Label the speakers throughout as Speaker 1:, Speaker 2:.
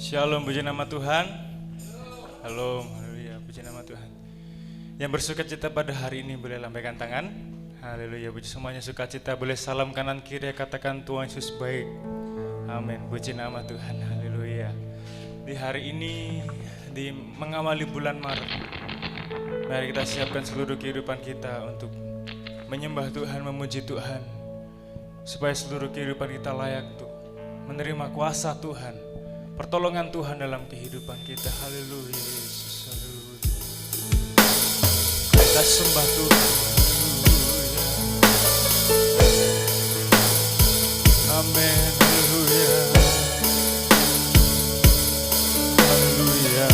Speaker 1: Shalom, puji nama Tuhan. Halo, haleluya, puji nama Tuhan. Yang bersuka cita pada hari ini boleh lambaikan tangan. Haleluya, puji semuanya suka cita boleh salam kanan kiri, katakan Tuhan Yesus baik. Amin, puji nama Tuhan. Haleluya. Di hari ini, di mengawali bulan Maret, mari kita siapkan seluruh kehidupan kita untuk menyembah Tuhan, memuji Tuhan, supaya seluruh kehidupan kita layak untuk menerima kuasa Tuhan, pertolongan Tuhan dalam kehidupan kita. Haleluya, Yesus, haleluya. Kita sembah Tuhan. Haleluya. Amin. Haleluya. Haleluya.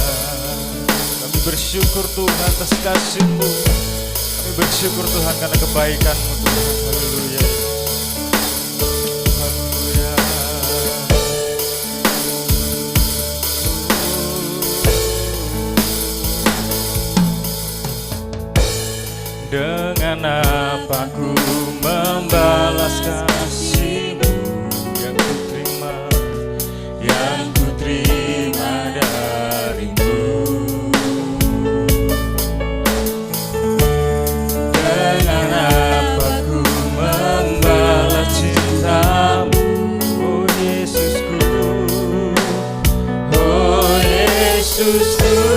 Speaker 1: Kami bersyukur Tuhan atas kasih-Mu. Kami bersyukur Tuhan karena kebaikan-Mu Tuhan. Haleluya. Dengan apa ku membalas kasih-Mu yang ku terima dari-Mu. Dengan apa ku membalas cinta-Mu, oh Yesusku, oh Yesusku.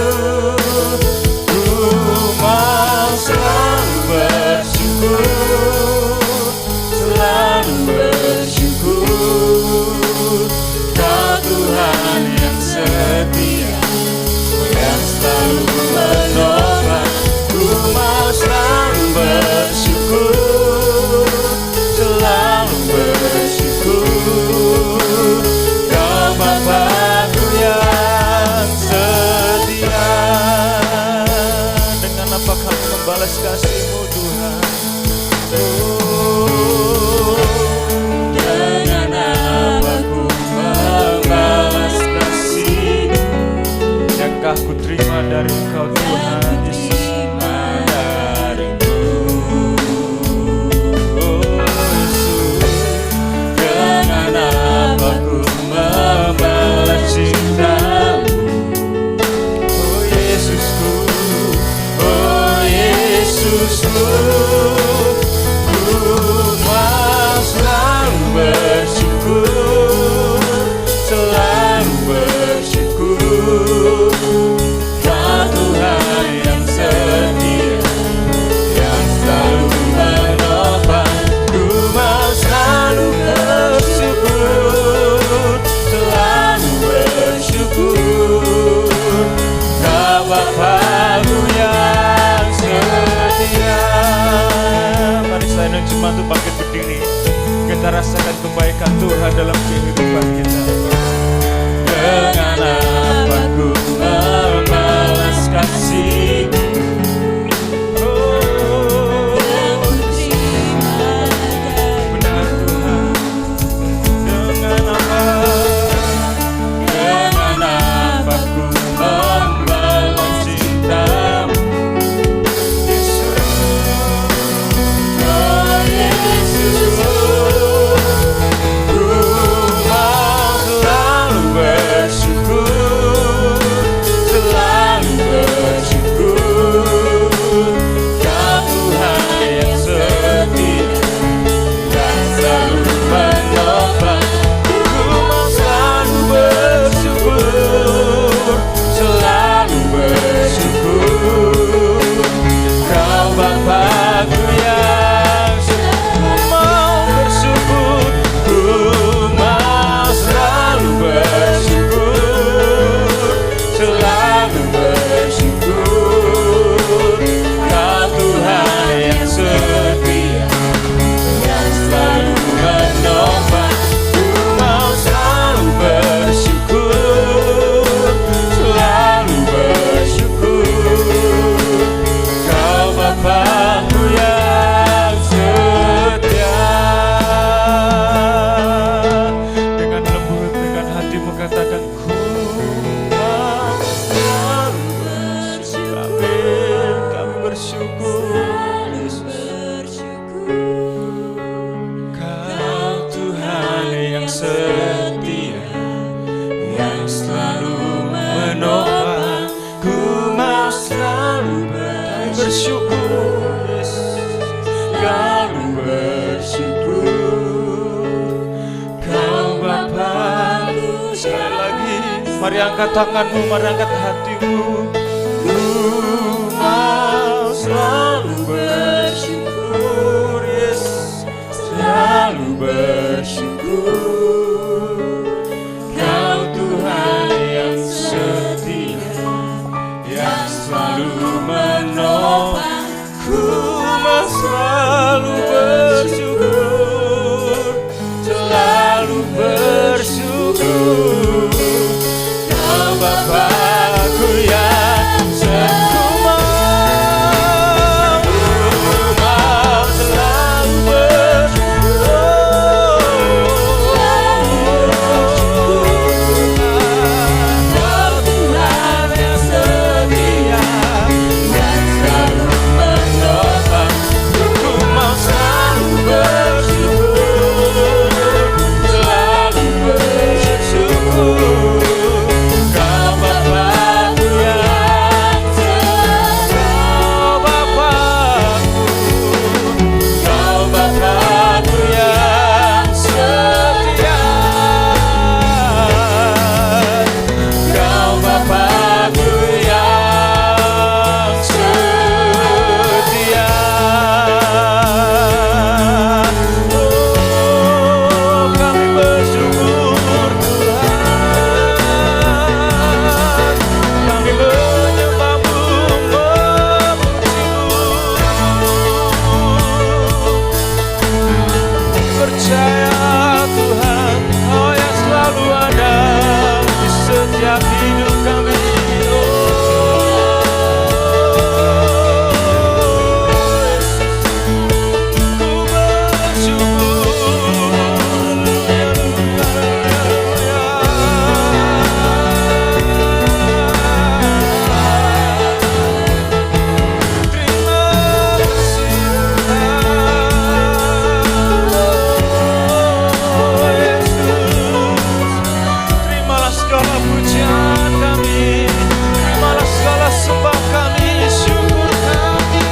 Speaker 1: Selalu bersyukur, Kau Tuhan yang setia, yang selalu menolong. Ku mau selalu bersyukur, selalu bersyukur, Kau Bapa-Ku yang setia. Dengan apa kami membalas kasih-Mu Tuhan? Dengan apa ku membalas kasih yang kau ku terima dari Engkau Tuhan Yesus, dari-Mu. Oh Yesus, dengan apa ku membalas cinta-Mu, oh Yesusku, oh Yesusku. Bersyukur, selalu bersyukur, Kau Tuhan yang setia, yang selalu menopang. Ku mau selalu bersyukur, selalu bersyukur, Kau Bapa-Ku yang setia. Mari saya dan jemaat itu bangkit berdiri. Kita rasakan kebaikan Tuhan dalam kehidupan kita. Dengan apa ku membalas kasih-Mu, oh, benar Tuhan. Dengan apa ku membalas cinta-Mu, Yesus, oh Yesus. Kau Tuhan yang setia, yang selalu bersyukur, selalu bersyukur. Kau Bapa-Ku. Sekali lagi, mari angkat tanganmu, mari angkat hatimu. Ku mau selalu bersyukur, yes, selalu bersyukur. Kau Tuhan yang setia, yang selalu menopang. Ku mau selalu bersyukur, selalu bersyukur. Kau Bapa-Ku yang setia, mau selalu bersyukur. Kau Tuhan yang setia, yang selalu menopang. Ku mau selalu bersyukur, selalu bersyukur. Kau Bapa-Ku yang setia, Kau Bapa-Ku yang setia, Kau Bapa-Ku yang setia. Oh, kami bersyukur Tuhan, kami menyembah-Mu, percaya Tuhan, Kau yang selalu ada di setiap hidup kami. Ku bersyukur, terima kasih terimalah segala pujian kami, terimalah segala sembah kami, syukur kami.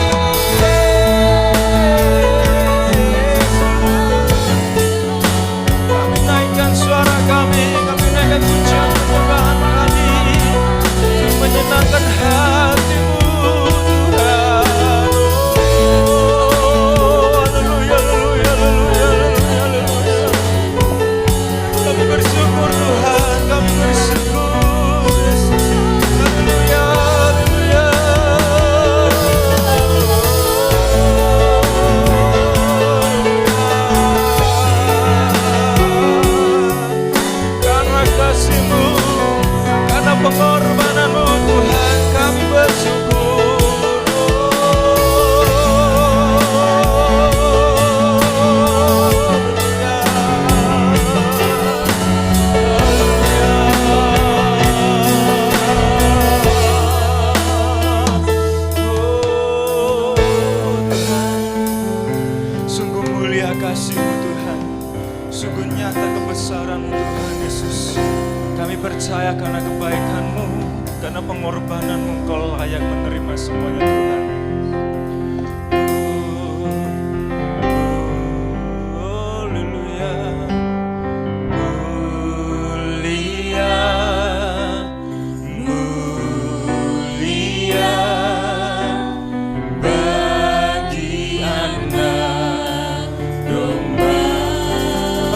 Speaker 1: Kami naikkan suara kami naikkan pujian penyembahan kami, untuk menyenangkan hati-Mu Tuhan. Oh, haleluya, haleluya, haleluya, haleluya, haleluya. Kami bersyukur Tuhan, kami bersyukur. Haleluya, haleluya. Karena kasih-Mu, karena pengorbanan-Mu Tuhan, kami bersyukur. Sungguh mulia kasih-Mu Tuhan, sungguh nyata kebesaran-Mu Tuhan Yesus. Kami percaya karena kebaikan-Mu, karena pengorbanan-Mu, Engkau layak menerima semuanya Tuhan. Haleluya, mulia, mulia bagi anak domba.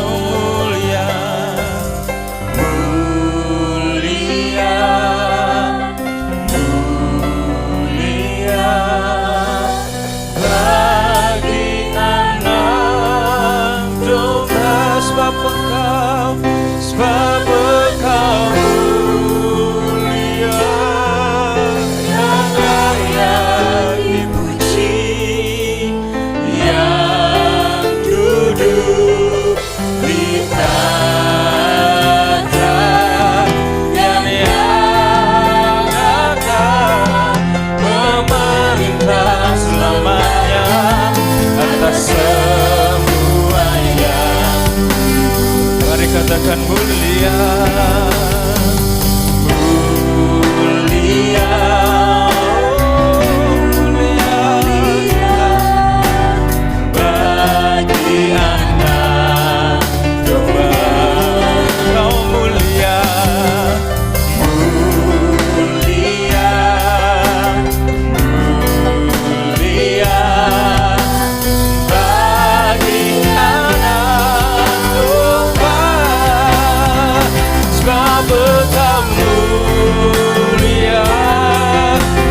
Speaker 1: Oh, mulia, mulia, mulia Engkau mulia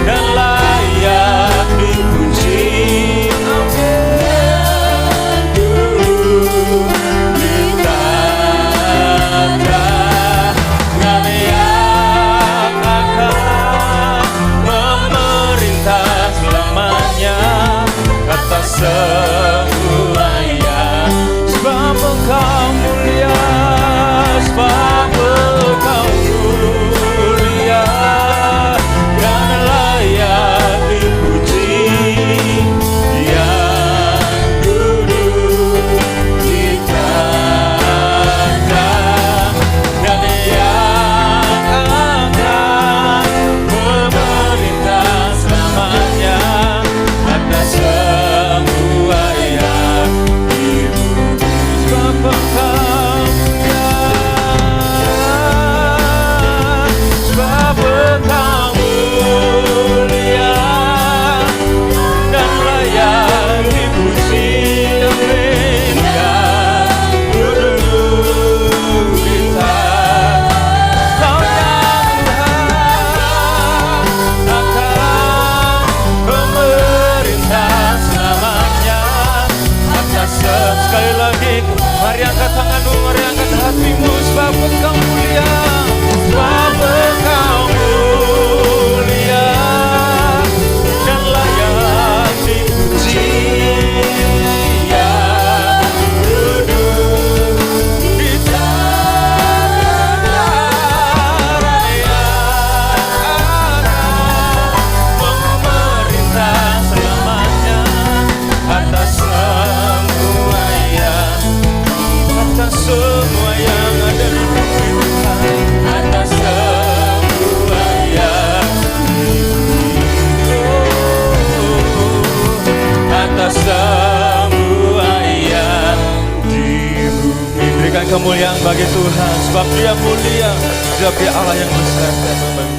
Speaker 1: dan layak dipuji. Semuanya sebab Engkau mulia, sebab Engkau mulia dan layak dipuji. Yang duduk di tahta dan yang akan memerintah selamanya atas semua yang di bumi. Sebab Engkau sebab Engkau mulia dan layak dipuji. Amin. Yang duduk di tahta, Kau yang Tuhan akan memerintah selamanya atas sekali lagi. Mari angkat tanganmu, mari angkat hatimu. Sebab Engkau mulia, sebab Engkau mulia dan layak dipuji. Yang duduk di tahta yang akan memerintah selamanya atas semua yang, atas semua yang ada di bumi Tuhan, atas semua yang di bumi, atas semua yang di bumi. Berikan kemuliaan bagi Tuhan, sebab Dia mulia, sebab Dia Allah yang besar dan membaik.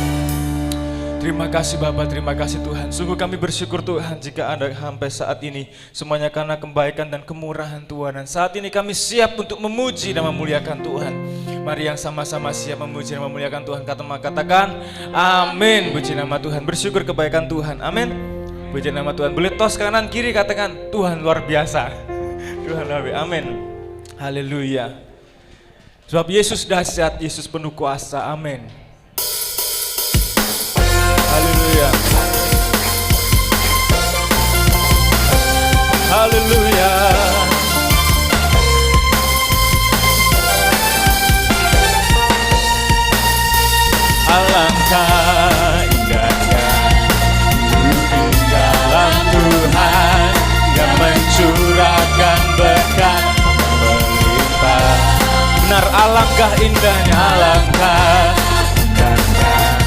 Speaker 1: Terima kasih Bapa, terima kasih Tuhan. Sungguh kami bersyukur Tuhan jika ada sampai saat ini semuanya karena kebaikan dan kemurahan Tuhan. Dan saat ini kami siap untuk memuji dan memuliakan Tuhan. Mari yang sama-sama siap memuji dan memuliakan Tuhan. Katakan amin. Puji nama Tuhan, bersyukur kebaikan Tuhan. Amin. Puji nama Tuhan. Boleh tos kanan kiri, katakan Tuhan luar biasa. Tuhan luar biasa. Amin. Haleluya. Sebab Yesus dahsyat, Yesus penuh kuasa. Amin. Haleluya. Haleluya. Alangkah indahnya hidup di dalam Tuhan yang mencurahkan berkat melimpah. Benar, alangkah indahnya, alangkah indahnya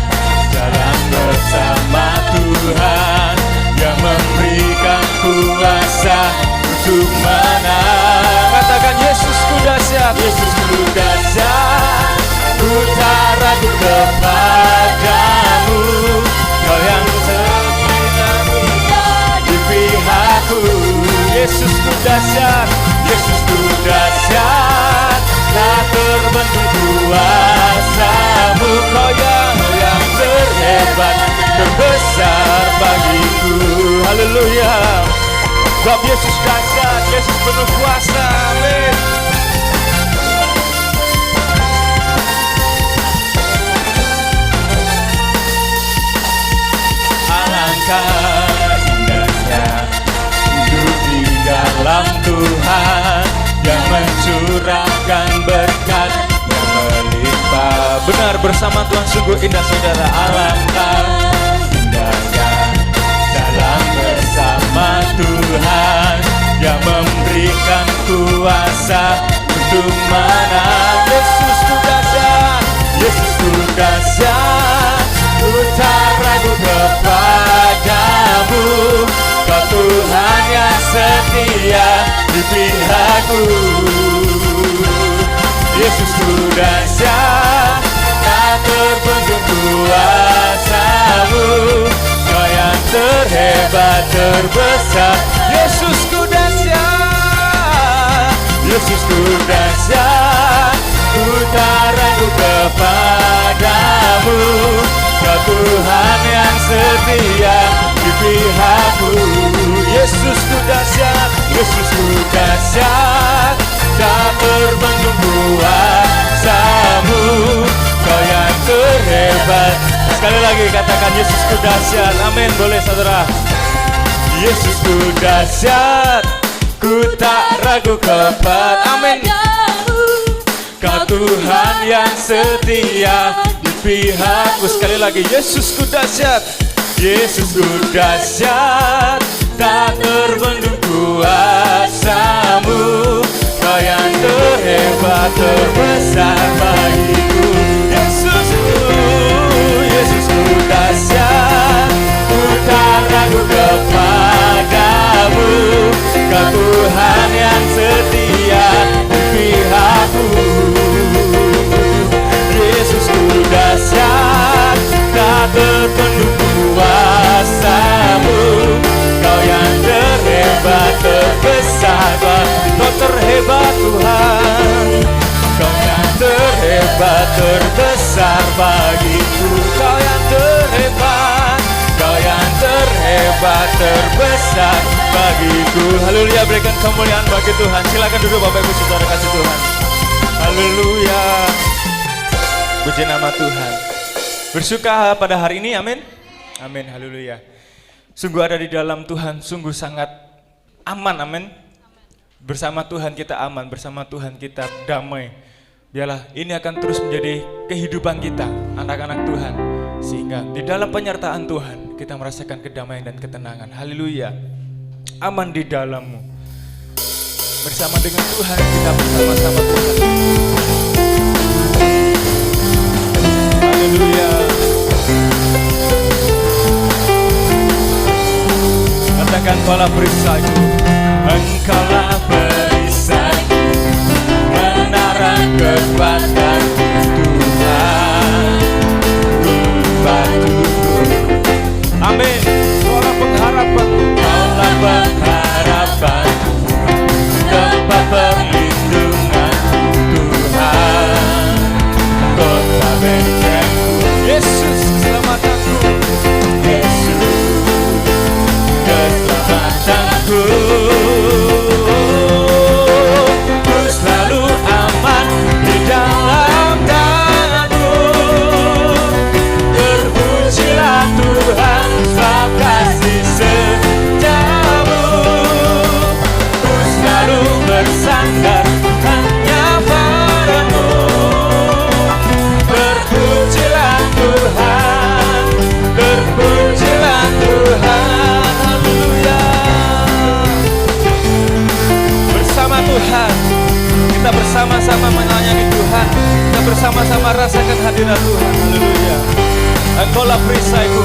Speaker 1: jalan bersama Tuhan yang memberikan kuasa untuk menang. Katakan Yesusku dahsyat, Yesusku dahsyat, ku tak ragu kepadamu. Kau yang setia di pihakku. Yesusku dahsyat, Yesusku dahsyat, tak terbendung kuasamu. Kau yang terhebat, terbesar bagiku. Haleluya. Sebab Yesus dahsyat, Yesus penuh kuasa. Amin. Alangkah indahnya hidup di dalam Tuhan yang mencurahkan berkat yang melimpah. Benar, bersama Tuhan sungguh indah saudara. Alangkah indahnya jalan bersama Tuhan yang memberikan kuasa untuk menang. Yesusku dahsyat, Yesusku dahsyat, ku tak ragu kepadamu. Kau Tuhan yang setia di pihakku. Yesusku dahsyat, tak terbendung kuasamu. Kau yang terhebat, terbesar. Yesusku dahsyat, Yesusku dahsyat, ku tak ragu kepadamu. Kau Tuhan yang setia di pihakku. Yesusku dahsyat, Yesusku dahsyat, tak terbendung kuasa-Mu. Kau yang terhebat. Sekali lagi katakan Yesusku dahsyat. Amin, boleh saudara. Yesusku dahsyat, ku tak ragu kepada. Amin. Kau Tuhan yang setia di pihakku. Sekali lagi Yesusku dahsyat, Yesusku dahsyat, tak terbendung kuasa-Mu. Kau yang terhebat, terbesar bagiku. Yesusku, Yesusku dahsyat, ku tak ragu kepadamu. Kau Tuhan yang setia di pihakku. Yesusku dahsyat, tak terbendung kuasa-Mu. Kau yang terhebat, terbesar, Kau terhebat Tuhan. Kau yang terhebat, terbesar bagiku. Kau yang terhebat, Kau yang terhebat, terbesar bagiku. Haleluya, berikan kemuliaan bagi Tuhan. Silakan duduk Bapak Ibu Saudara kasih Tuhan. Haleluya, puji nama Tuhan. Bersuka pada hari ini, amin. Amin, haleluya. Sungguh ada di dalam Tuhan, sungguh sangat aman, amin. Bersama Tuhan kita aman, bersama Tuhan kita damai. Biarlah ini akan terus menjadi kehidupan kita, anak-anak Tuhan. Sehingga di dalam penyertaan Tuhan, kita merasakan kedamaian dan ketenangan. Haleluya, aman di dalam-Mu. Bersama dengan Tuhan, kita bersama-sama Tuhan. Haleluya. Katakan Engkaulah perisaiku, Engkaulah perisaiku, menara kekuatan Tuhan, batuku. Amin. Engkaulah pengharapanku, Engkaulah pengharapanku, tempat perlindungan Tuhan, kota bentengku. Yesus keselamatanku, Yesus keselamatanku. Ku selalu aman di dalam tangan-Mu. Terpujilah Tuhan, sebab kasih setiamu. Ku selalu bersandar hanya pada-Mu. Terpujilah Tuhan, terpujilah Tuhan. Haleluya. Bersama Tuhan, kita bersama-sama menyayangi Tuhan. Kita bersama-sama rasakan hadirat Tuhan. Haleluya. Engkaulah perisaiku,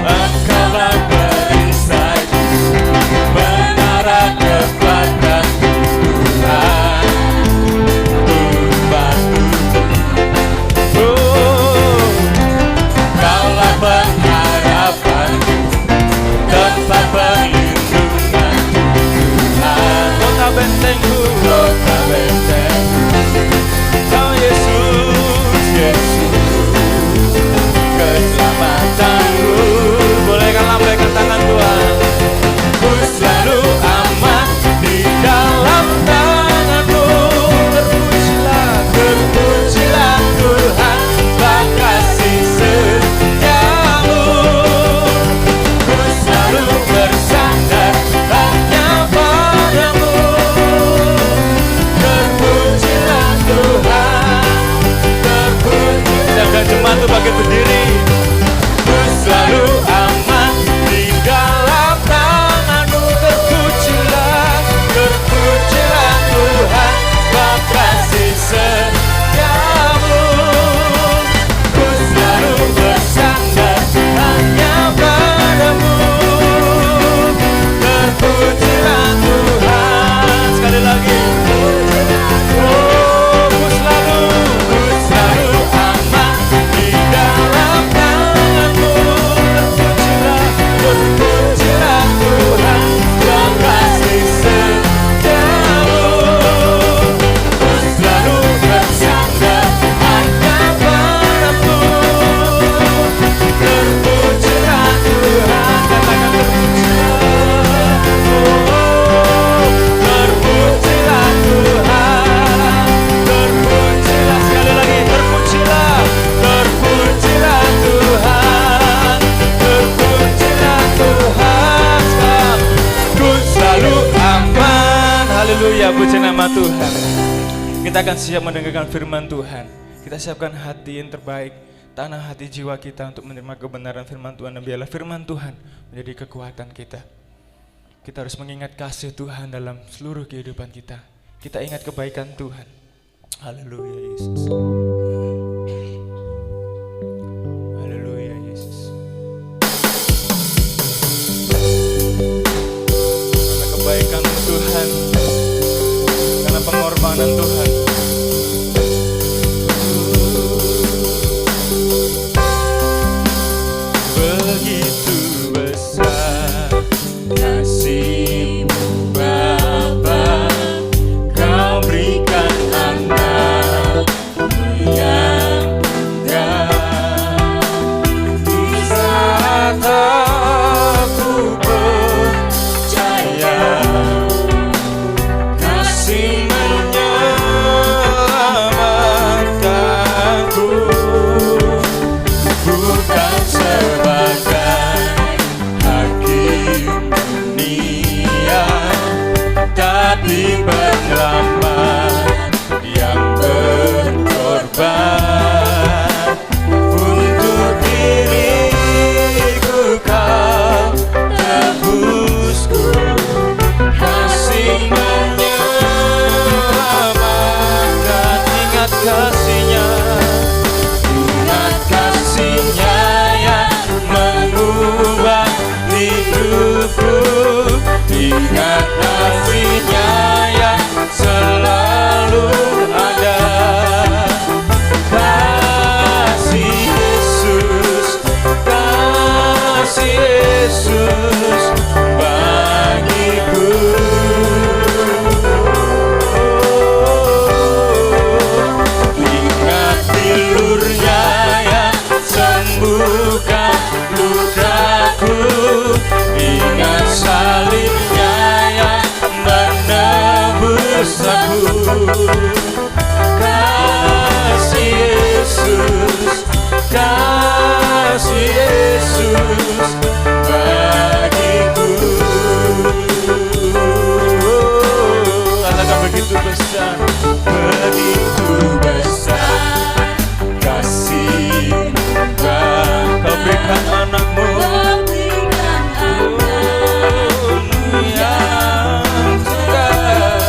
Speaker 1: Engkaulah perisaiku, menara kekuatan Tuhan, batuku. Engkaulah pengharapanku, tempat perlindungan Tuhan, kota bentengku, kota bentengku. Kau Yesus, Yesus keselamatan. puji nama Tuhan. Kita akan siap mendengarkan firman Tuhan. Kita siapkan hati yang terbaik, tanah hati jiwa kita untuk menerima kebenaran firman Tuhan. Dan biarlah firman Tuhan menjadi kekuatan kita. Kita harus mengingat kasih Tuhan dalam seluruh kehidupan kita. Kita ingat kebaikan Tuhan. Haleluya Yesus. Haleluya Yesus. Karena kebaikan Tuhan, karena pengorbanan Tuhan, begitu besar kasih-Mu Bapa, Kau berikan anak-Mu yang tunggal. Di saat aku percaya kasih menyelamatkanku, bukan sebagai hakim dunia, tapi penyelamat yang berkorban. Untuk diriku Kau tebusku, kasih menyelamatkan. Ingat kasih-Nya, ingat kasih-Nya yang mengubah hidupku. Ingat kasih-Nya yang selalu ada. Kasih Yesus, kasih Yesus bagiku. Ingat bilur-Nya yang sembuhkan lukaku. Ingat salib-Nya yang menebus aku. Kasih Yesus, kasih Yesus bagiku. Alangkah begitu besar, begitu besar kasih-Mu Bapa, Kau berikan anak-Mu yang tunggal.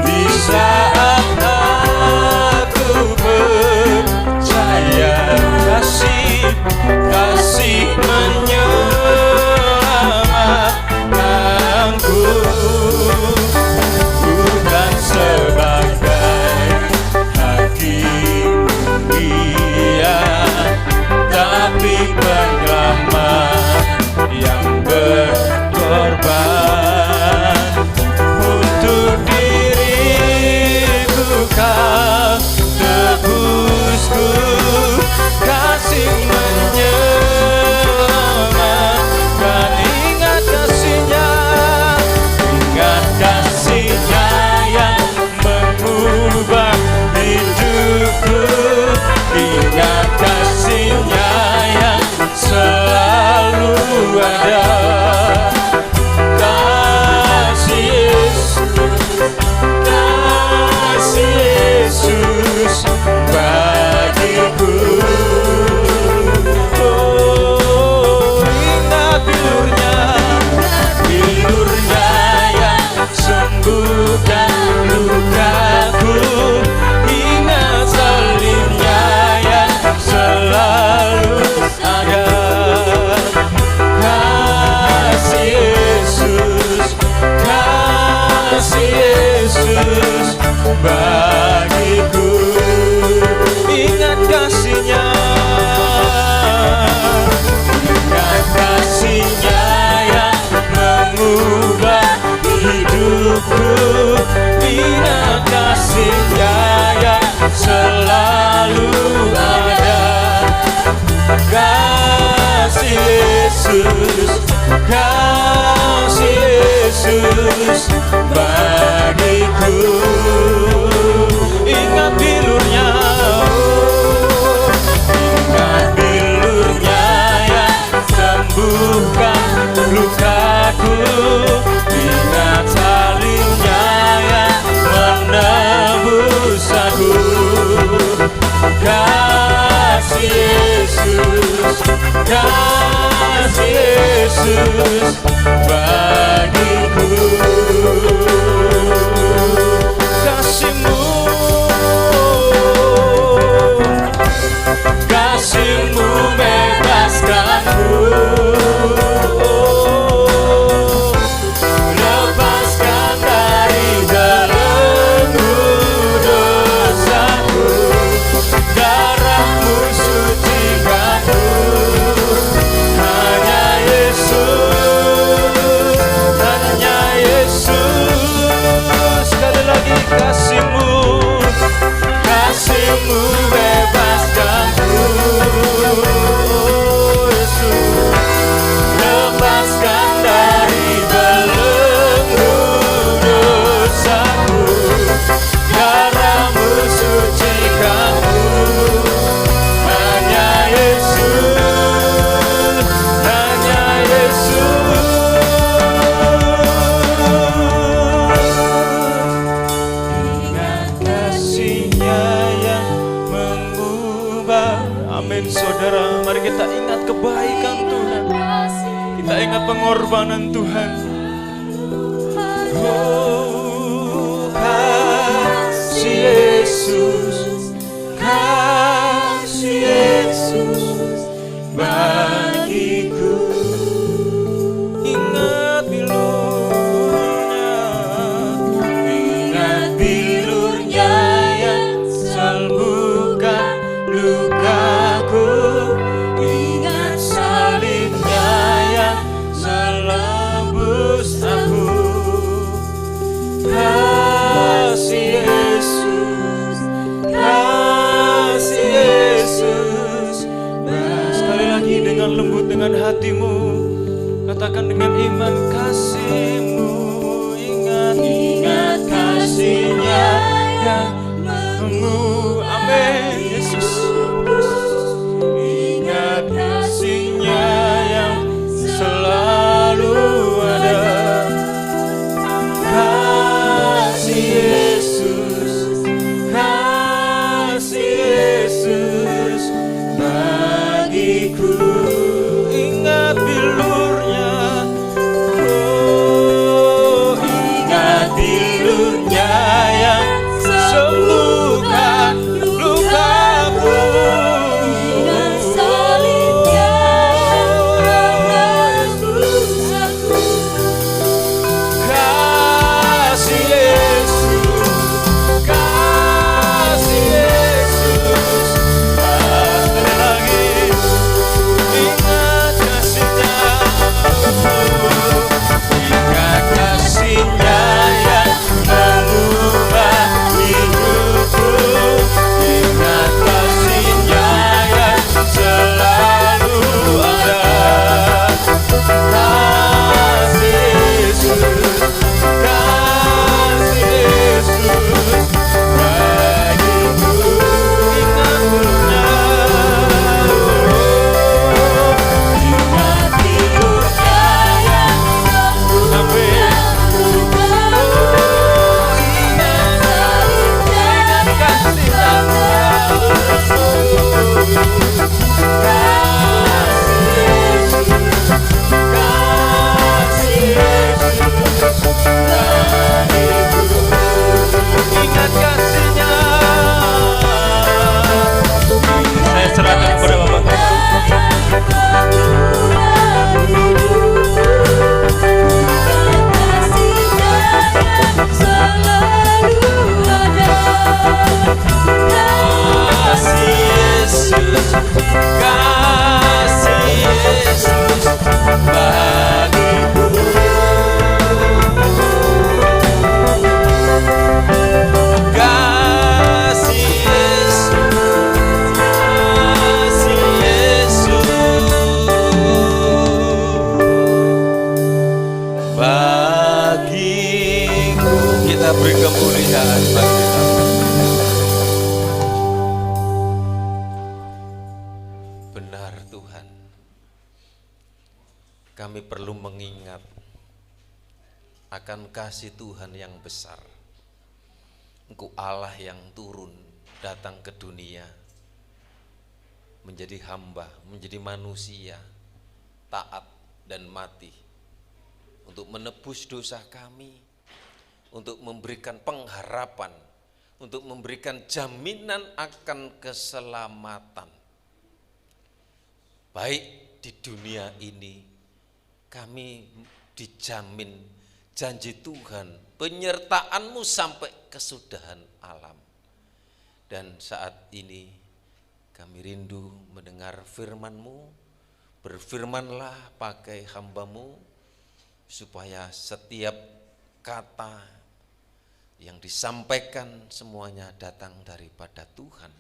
Speaker 1: Di saat aku percaya kasih menyelamatkanku, bukan sebagai hakim dunia, tapi penyelamat yang berkorban. Untuk diriku Kau tebusku, kasih menyelamatkan. Ingat kasih-Nya, ingat kasih-Nya yang mengubah hidupku. Ingat kasih-Nya yang selalu ada. Kasih Yesus, kasih Yesus bagiku. Oh, ingat bilur-Nya, bilur-Nya yang sembuhkan lukaku. Ingat salib-Nya yang selalu ada. Kasih Yesus, kasih Yesus bagiku. Ingat kasih-Nya, ingat kasih-Nya yang mengubah hidupku. Ingat kasih-Nya yang selalu ada. Kasih Yesus, kasih Yesus bagiku. Ingat bilur-Nya, oh, ingat bilur-Nya yang sembuhkan lukaku. Ingat salib-Nya yang kasih Yesus bagiku. Kasih-Mu, kasih-Mu bebaskanku, lepaskan dari belenggu dosaku, darah-Mu sucikanku. Hanya Yesus, hanya Yesus. Sekali lagi, kasih-Mu, kasih-Mu bebaskanku, Yesus, lepaskan dari belenggu dosaku, darah-Mu sucikanku. Hanya Yesus, hanya Yesus. Ingat kasih-Nya yang mengubah. Amin saudara, mari kita ingat kebaikan Tuhan, kita ingat pengorbanan Tuhan. Oh, kasih Yesus, kasih Yesus bagiku. Ingat bilurnya, ingat bilurnya yang sembuhkan lukaku, ingat salibnya yang menebus aku. Kasih Yesus, kasih Yesus. Nah, sekali lagi dengan lembut, dengan hatimu, katakan dengan iman, kasih-Mu. Ingat kasih-Nya yang mengu. Amin Yesus. Ingat kasih-Nya yang selalu ada. Kasih Yesus, kasih Yesus bagiku. Ingat bilurnya, oh ingat bilurnya yang sembuhkan lukaku, ingat salibnya yang menebus aku. Kasih Yesus, kasih Yesus. Sekali lagi, ingat kasih-Nya, ingat kasih-Nya yang mengubah hidupku, ingat kasih-Nya yang selalu ada. Kasih Yesus, kasih Yesus bagiku. Ingat bilurnya, ingat bilurnya yang sembuhkan lukaku, ingat salibnya, ingat kasih-Nya. Kasih Yesus, bagiku. Ingat kasih-Nya. Saya serahkan kepada Bapak. Kasih Yesus, kasih Yesus bagiku. Kasih Yesus, kasih Yesus bagiku. Kita beri kemuliaan bagi Dia. Benar Tuhan, kami perlu mengingat akan kasih Tuhan yang besar. Engkau Allah yang turun datang ke dunia,
Speaker 2: menjadi hamba, menjadi manusia, taat dan mati untuk menebus dosa kami, untuk memberikan pengharapan, untuk memberikan jaminan akan keselamatan. Baik di dunia ini kami dijamin janji Tuhan, penyertaan-Mu sampai kesudahan alam. Dan saat ini kami rindu mendengar firman-Mu. Berfirmanlah pakai hamba-Mu, supaya setiap kata yang disampaikan semuanya datang daripada Tuhan,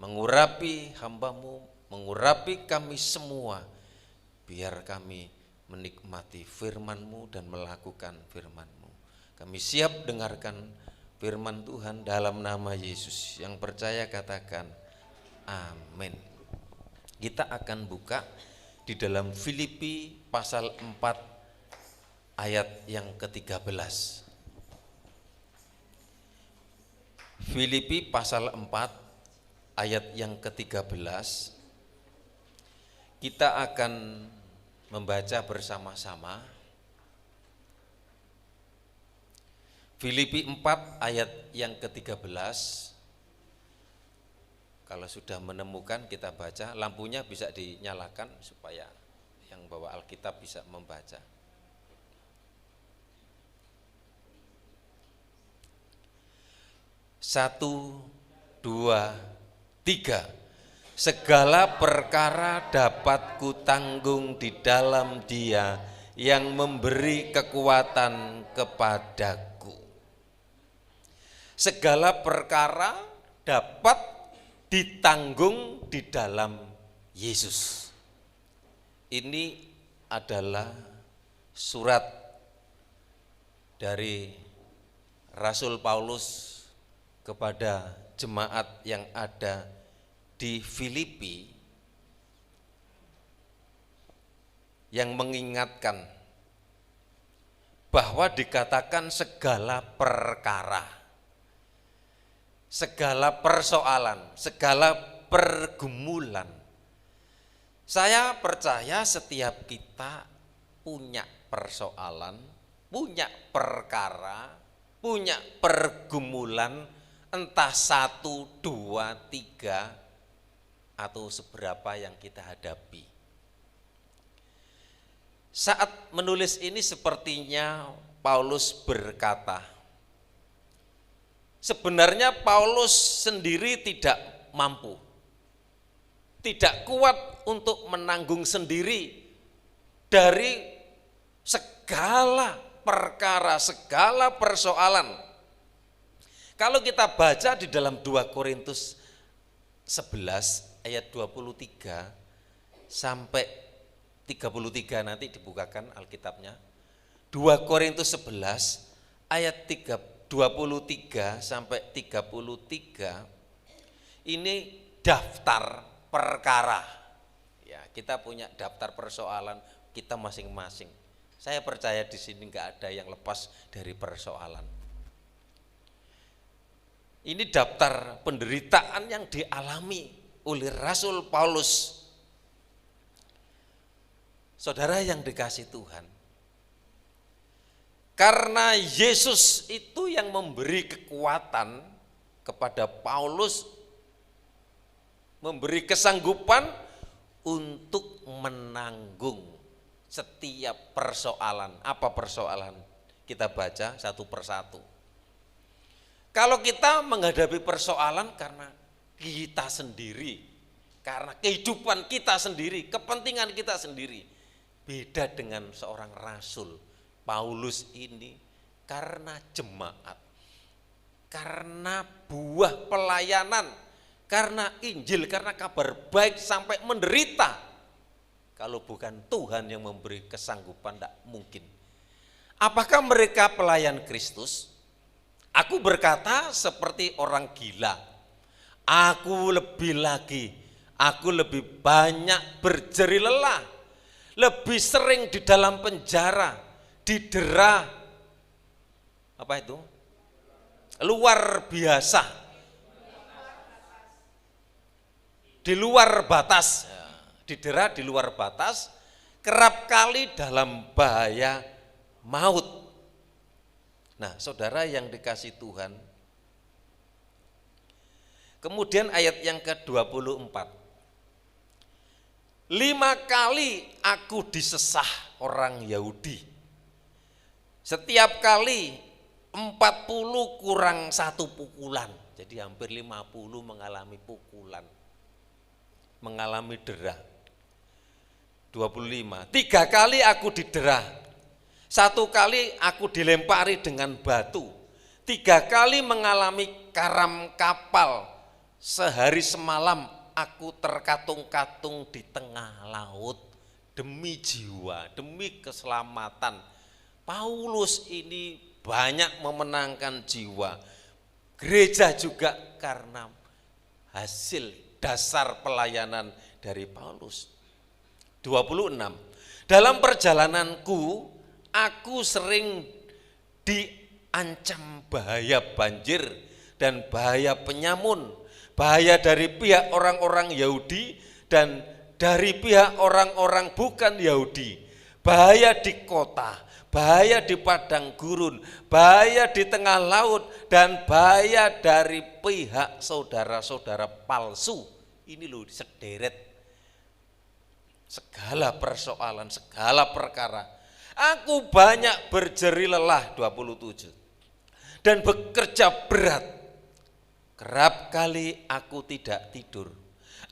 Speaker 2: mengurapi hamba-Mu, mengurapi kami semua, biar kami menikmati firman-Mu dan melakukan firman-Mu. Kami siap dengarkan firman Tuhan dalam nama Yesus. Yang percaya katakan amin. Kita akan buka di dalam Filipi pasal 4 ayat yang ke-13. Filipi pasal 4 ayat yang ke-13. Kita akan membaca bersama-sama. Filipi 4 ayat yang ke-13. Kalau sudah menemukan kita baca, lampunya bisa dinyalakan supaya yang bawa Alkitab bisa membaca. Satu, dua, tiga. Segala perkara dapat kutanggung di dalam Dia yang memberi kekuatan kepadaku. Segala perkara dapat ditanggung di dalam Yesus. Ini adalah surat dari Rasul Paulus kepada jemaat yang ada di Filipi, yang mengingatkan bahwa dikatakan segala perkara, segala persoalan, segala pergumulan. Saya percaya setiap kita punya persoalan, punya perkara, punya pergumulan, entah 1, 2, 3, atau seberapa yang kita hadapi. Saat menulis ini sepertinya Paulus berkata, sebenarnya Paulus sendiri tidak mampu, tidak kuat untuk menanggung sendiri dari segala perkara, segala persoalan. Kalau kita baca di dalam 2 Korintus 11 ayat 23 sampai 33, nanti dibukakan Alkitabnya. 2 Korintus 11 ayat 23 sampai 33, ini daftar perkara. Ya, kita punya daftar persoalan kita masing-masing. Saya percaya di sini enggak ada yang lepas dari persoalan. Ini daftar penderitaan yang dialami oleh Rasul Paulus. Saudara yang dikasih Tuhan, karena Yesus itu yang memberi kekuatan kepada Paulus, memberi kesanggupan untuk menanggung setiap persoalan. Apa persoalan? Kita baca satu persatu. Kalau kita menghadapi persoalan karena kita sendiri, karena kehidupan kita sendiri, kepentingan kita sendiri, beda dengan seorang rasul. Paulus ini karena jemaat, karena buah pelayanan, karena Injil, karena kabar baik sampai menderita. Kalau bukan Tuhan yang memberi kesanggupan, tidak mungkin. Apakah mereka pelayan Kristus? Aku berkata seperti orang gila. Aku lebih lagi, aku lebih banyak berjeri lelah, lebih sering di dalam penjara, didera, apa itu? Luar biasa. di luar batas, ya, didera di luar batas, kerap kali dalam bahaya maut. Nah, saudara yang dikasih Tuhan, kemudian ayat yang ke-24, 5 kali aku disesah orang Yahudi, setiap kali 40 kurang 1 pukulan, jadi hampir 50 mengalami pukulan, mengalami dera. 25, 3 kali aku didera, 1 kali aku dilempari dengan batu, 3 kali mengalami karam kapal, sehari semalam aku terkatung-katung di tengah laut demi jiwa, demi keselamatan. Paulus ini banyak memenangkan jiwa, gereja juga karena hasil dasar pelayanan dari Paulus. 26, dalam perjalananku aku sering diancam bahaya banjir dan bahaya penyamun, bahaya dari pihak orang-orang Yahudi dan dari pihak orang-orang bukan Yahudi, bahaya di kota, bahaya di padang gurun, bahaya di tengah laut, dan bahaya dari pihak saudara-saudara palsu. Ini loh sederet segala persoalan, segala perkara. Aku banyak berjeri lelah, 27, dan bekerja berat. Kerap kali aku tidak tidur,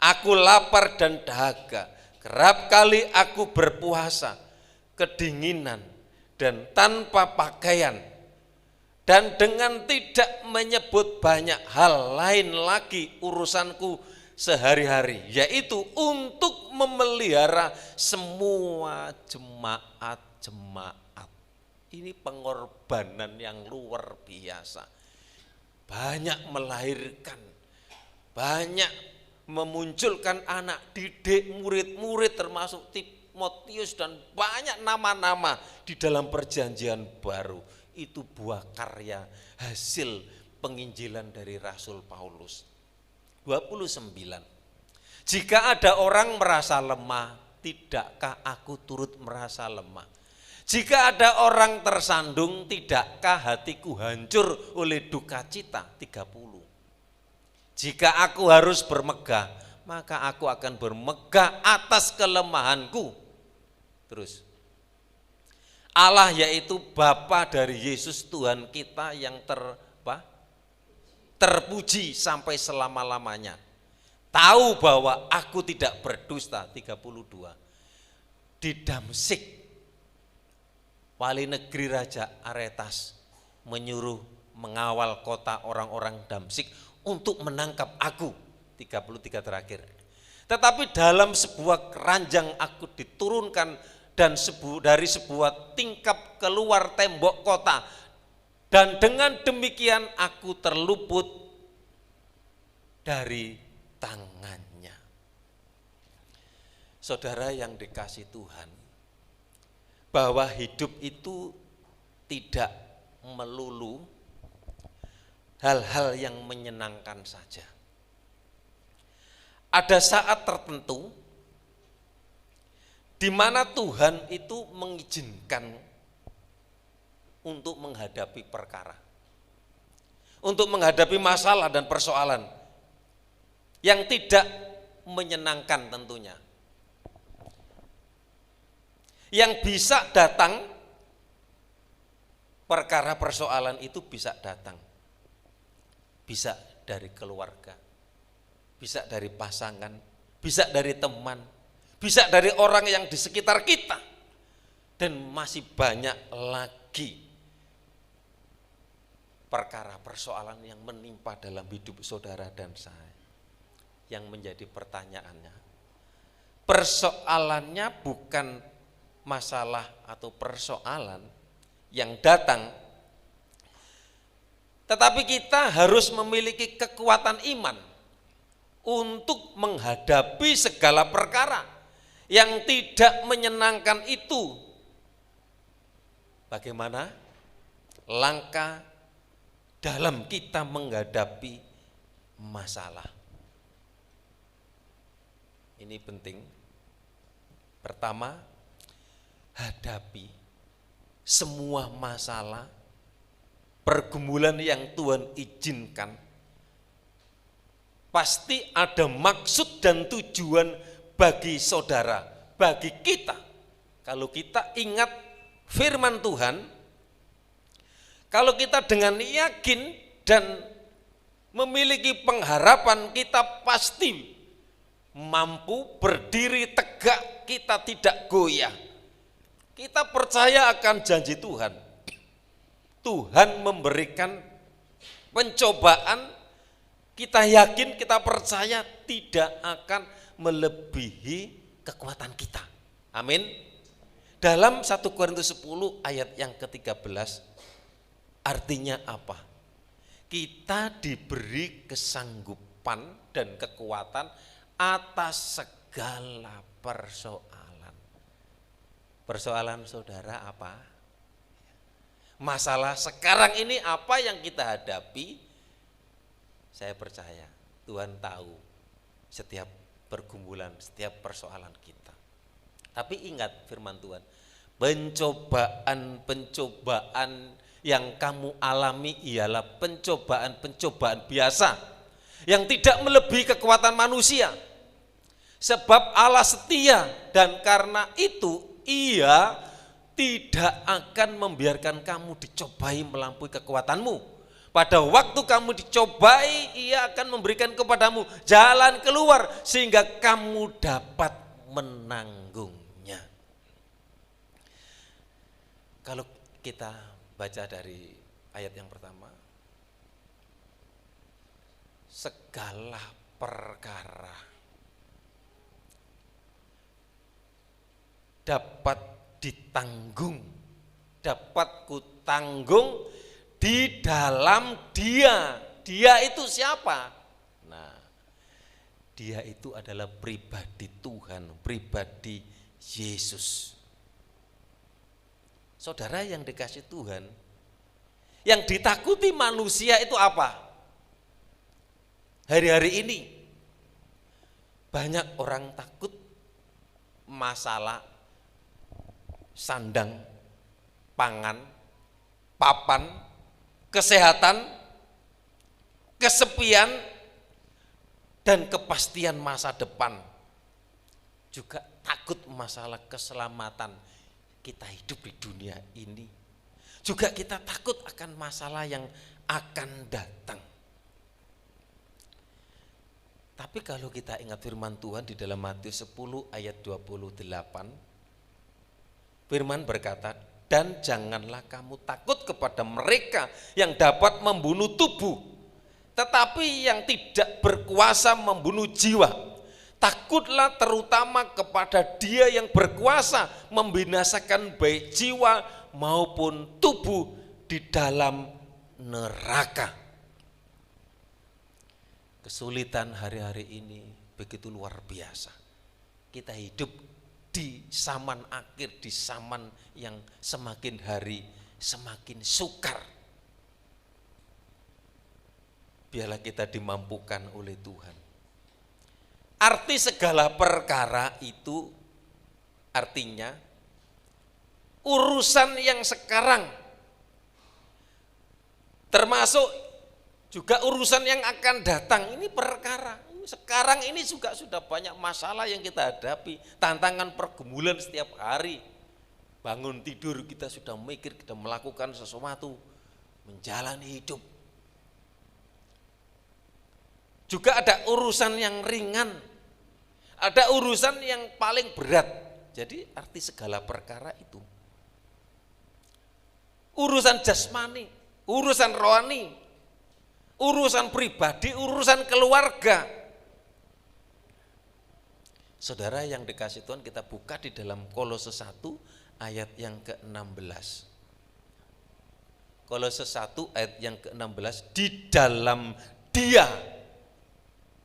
Speaker 2: aku lapar dan dahaga, kerap kali aku berpuasa, kedinginan dan tanpa pakaian, dan dengan tidak menyebut banyak hal lain lagi urusanku sehari-hari, yaitu untuk memelihara semua jemaat-jemaat. Ini pengorbanan yang luar biasa. Banyak melahirkan, banyak memunculkan anak didik, murid-murid termasuk Timotius dan banyak nama-nama di dalam perjanjian baru. Itu buah karya hasil penginjilan dari Rasul Paulus. 29, jika ada orang merasa lemah, tidakkah aku turut merasa lemah? Jika ada orang tersandung, tidakkah hatiku hancur oleh duka cita? 30, jika aku harus bermegah, maka aku akan bermegah atas kelemahanku. Terus, Allah yaitu Bapa dari Yesus Tuhan kita yang terpuji sampai selama-lamanya, tahu bahwa aku tidak berdusta. 32, di Damsyik, wali negeri Raja Aretas menyuruh mengawal kota orang-orang Damsyik untuk menangkap aku. 33 terakhir, tetapi dalam sebuah keranjang aku diturunkan dan dari sebuah tingkap keluar tembok kota, dan dengan demikian aku terluput dari tangannya. Saudara yang dikasih Tuhan, bahwa hidup itu tidak melulu hal-hal yang menyenangkan saja. Ada saat tertentu di mana Tuhan itu mengizinkan untuk menghadapi perkara, untuk menghadapi masalah dan persoalan yang tidak menyenangkan tentunya. Yang bisa datang, perkara persoalan itu bisa datang, bisa dari keluarga, bisa dari pasangan, bisa dari teman, bisa dari orang yang di sekitar kita, dan masih banyak lagi perkara persoalan yang menimpa dalam hidup saudara dan saya. Yang menjadi pertanyaannya, persoalannya bukan masalah atau persoalan yang datang, tetapi kita harus memiliki kekuatan iman untuk menghadapi segala perkara yang tidak menyenangkan itu. Bagaimana langkah dalam kita menghadapi masalah? ini penting. Pertama, hadapi semua masalah, pergumulan yang Tuhan izinkan. Pasti ada maksud dan tujuan bagi saudara, bagi kita. Kalau kita ingat firman Tuhan, kalau kita dengan yakin dan memiliki pengharapan, kita pasti mampu berdiri tegak, kita tidak goyah. Kita percaya akan janji Tuhan. Tuhan memberikan pencobaan, kita yakin, kita percaya tidak akan melebihi kekuatan kita. Amin. Dalam 1 Korintus 10 ayat yang ke-13, artinya apa? Kita diberi kesanggupan dan kekuatan atas segala persoalan. Persoalan saudara apa? Masalah sekarang ini apa yang kita hadapi? Saya percaya Tuhan tahu setiap pergumulan, setiap persoalan kita. Tapi ingat firman Tuhan, pencobaan-pencobaan yang kamu alami ialah pencobaan-pencobaan biasa yang tidak melebihi kekuatan manusia. Sebab Allah setia dan karena itu Ia tidak akan membiarkan kamu dicobai melampaui kekuatanmu. Pada waktu kamu dicobai, Ia akan memberikan kepadamu jalan keluar sehingga kamu dapat menanggungnya. Kalau kita baca dari ayat yang pertama, segala perkara dapat ditanggung, dapat kutanggung di dalam Dia. Dia itu siapa? Nah, Dia itu adalah pribadi Tuhan, pribadi Yesus. Saudara yang dikasih Tuhan, yang ditakuti manusia itu apa? Hari-hari ini banyak orang takut masalah sandang, pangan, papan, kesehatan, kesepian, dan kepastian masa depan. Juga takut masalah keselamatan kita hidup di dunia ini. Juga kita takut akan masalah yang akan datang. Tapi kalau kita ingat firman Tuhan di dalam Matius 10 ayat 28, firman berkata, dan janganlah kamu takut kepada mereka yang dapat membunuh tubuh, tetapi yang tidak berkuasa membunuh jiwa. Takutlah terutama kepada Dia yang berkuasa membinasakan baik jiwa maupun tubuh di dalam neraka. Kesulitan hari-hari ini begitu luar biasa. Kita hidup di zaman akhir, di zaman yang semakin hari semakin sukar. Biarlah kita dimampukan oleh Tuhan. Arti segala perkara itu artinya urusan yang sekarang, termasuk juga urusan yang akan datang. Ini perkara. Sekarang ini juga sudah banyak masalah yang kita hadapi, tantangan pergumulan setiap hari. Bangun tidur kita sudah mikir, kita melakukan sesuatu, menjalani hidup. Juga ada urusan yang ringan, ada urusan yang paling berat. Jadi arti segala perkara itu urusan jasmani, urusan rohani, urusan pribadi, urusan keluarga. Saudara yang dikasih Tuhan, kita buka di dalam Kolose 1 ayat yang ke-16. Kolose 1 ayat yang ke-16, di dalam Dia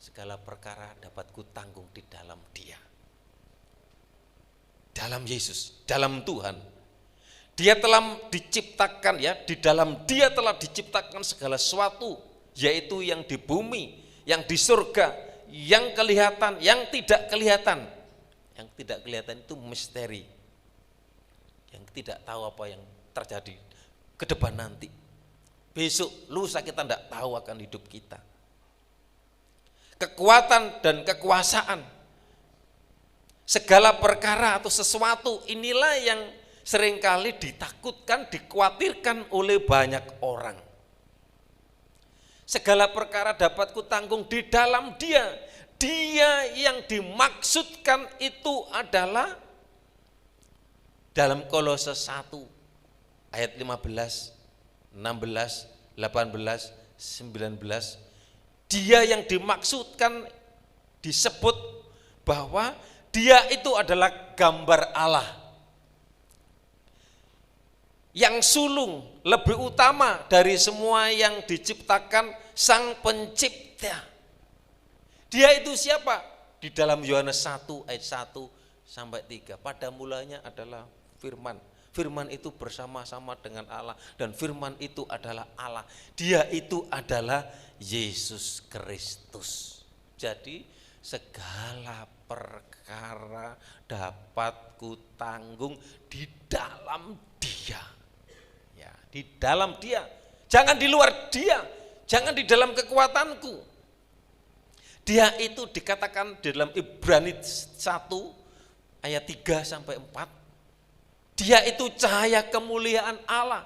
Speaker 2: segala perkara dapat kutanggung di dalam Dia. Dalam Yesus, dalam Tuhan. Dia telah diciptakan, ya, di dalam Dia telah diciptakan segala sesuatu, yaitu yang di bumi, yang di surga, yang kelihatan, yang tidak kelihatan. Yang tidak kelihatan itu misteri. Yang tidak tahu apa yang terjadi ke depan nanti. Besok, lusa kita tidak tahu akan hidup kita. Kekuatan dan kekuasaan, segala perkara atau sesuatu, inilah yang seringkali ditakutkan, dikhawatirkan oleh banyak orang. Segala perkara dapat kutanggung di dalam Dia. Dia yang dimaksudkan itu adalah dalam Kolose 1 ayat 15, 16, 18, 19. Dia yang dimaksudkan disebut bahwa Dia itu adalah gambar Allah. Yang sulung, lebih utama dari semua yang diciptakan, Sang Pencipta. Dia itu siapa? Di dalam Yohanes 1 ayat 1 sampai 3. Pada mulanya adalah firman. Firman itu bersama-sama dengan Allah dan firman itu adalah Allah. Dia itu adalah Yesus Kristus. Jadi segala perkara dapat kutanggung di dalam Dia. Ya, di dalam Dia. Jangan di luar Dia, jangan di dalam kekuatanku. Dia itu dikatakan di dalam Ibrani 1 ayat 3 sampai 4. Dia itu cahaya kemuliaan Allah,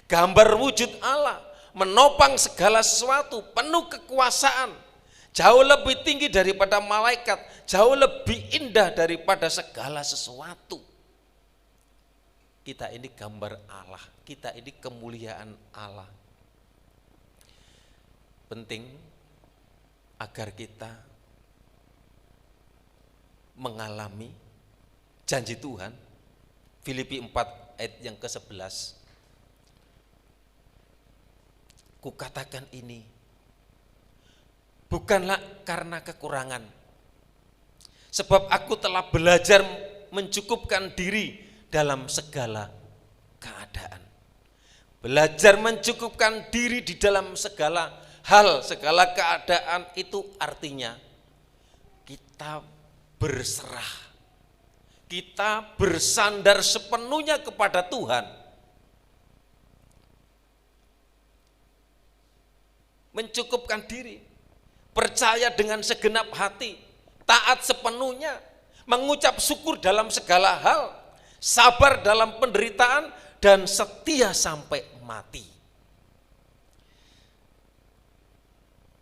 Speaker 2: gambar wujud Allah, menopang segala sesuatu, penuh kekuasaan, jauh lebih tinggi daripada malaikat, jauh lebih indah daripada segala sesuatu. Kita ini gambar Allah, kita ini kemuliaan Allah. Penting agar kita mengalami janji Tuhan. Filipi 4 ayat yang ke-11. Kukatakan ini bukanlah karena kekurangan, sebab aku telah belajar mencukupkan diri dalam segala keadaan. Belajar mencukupkan diri di dalam segala hal, segala keadaan itu artinya kita berserah, kita bersandar sepenuhnya kepada Tuhan. Mencukupkan diri, percaya dengan segenap hati, taat sepenuhnya, mengucap syukur dalam segala hal, sabar dalam penderitaan, dan setia sampai mati.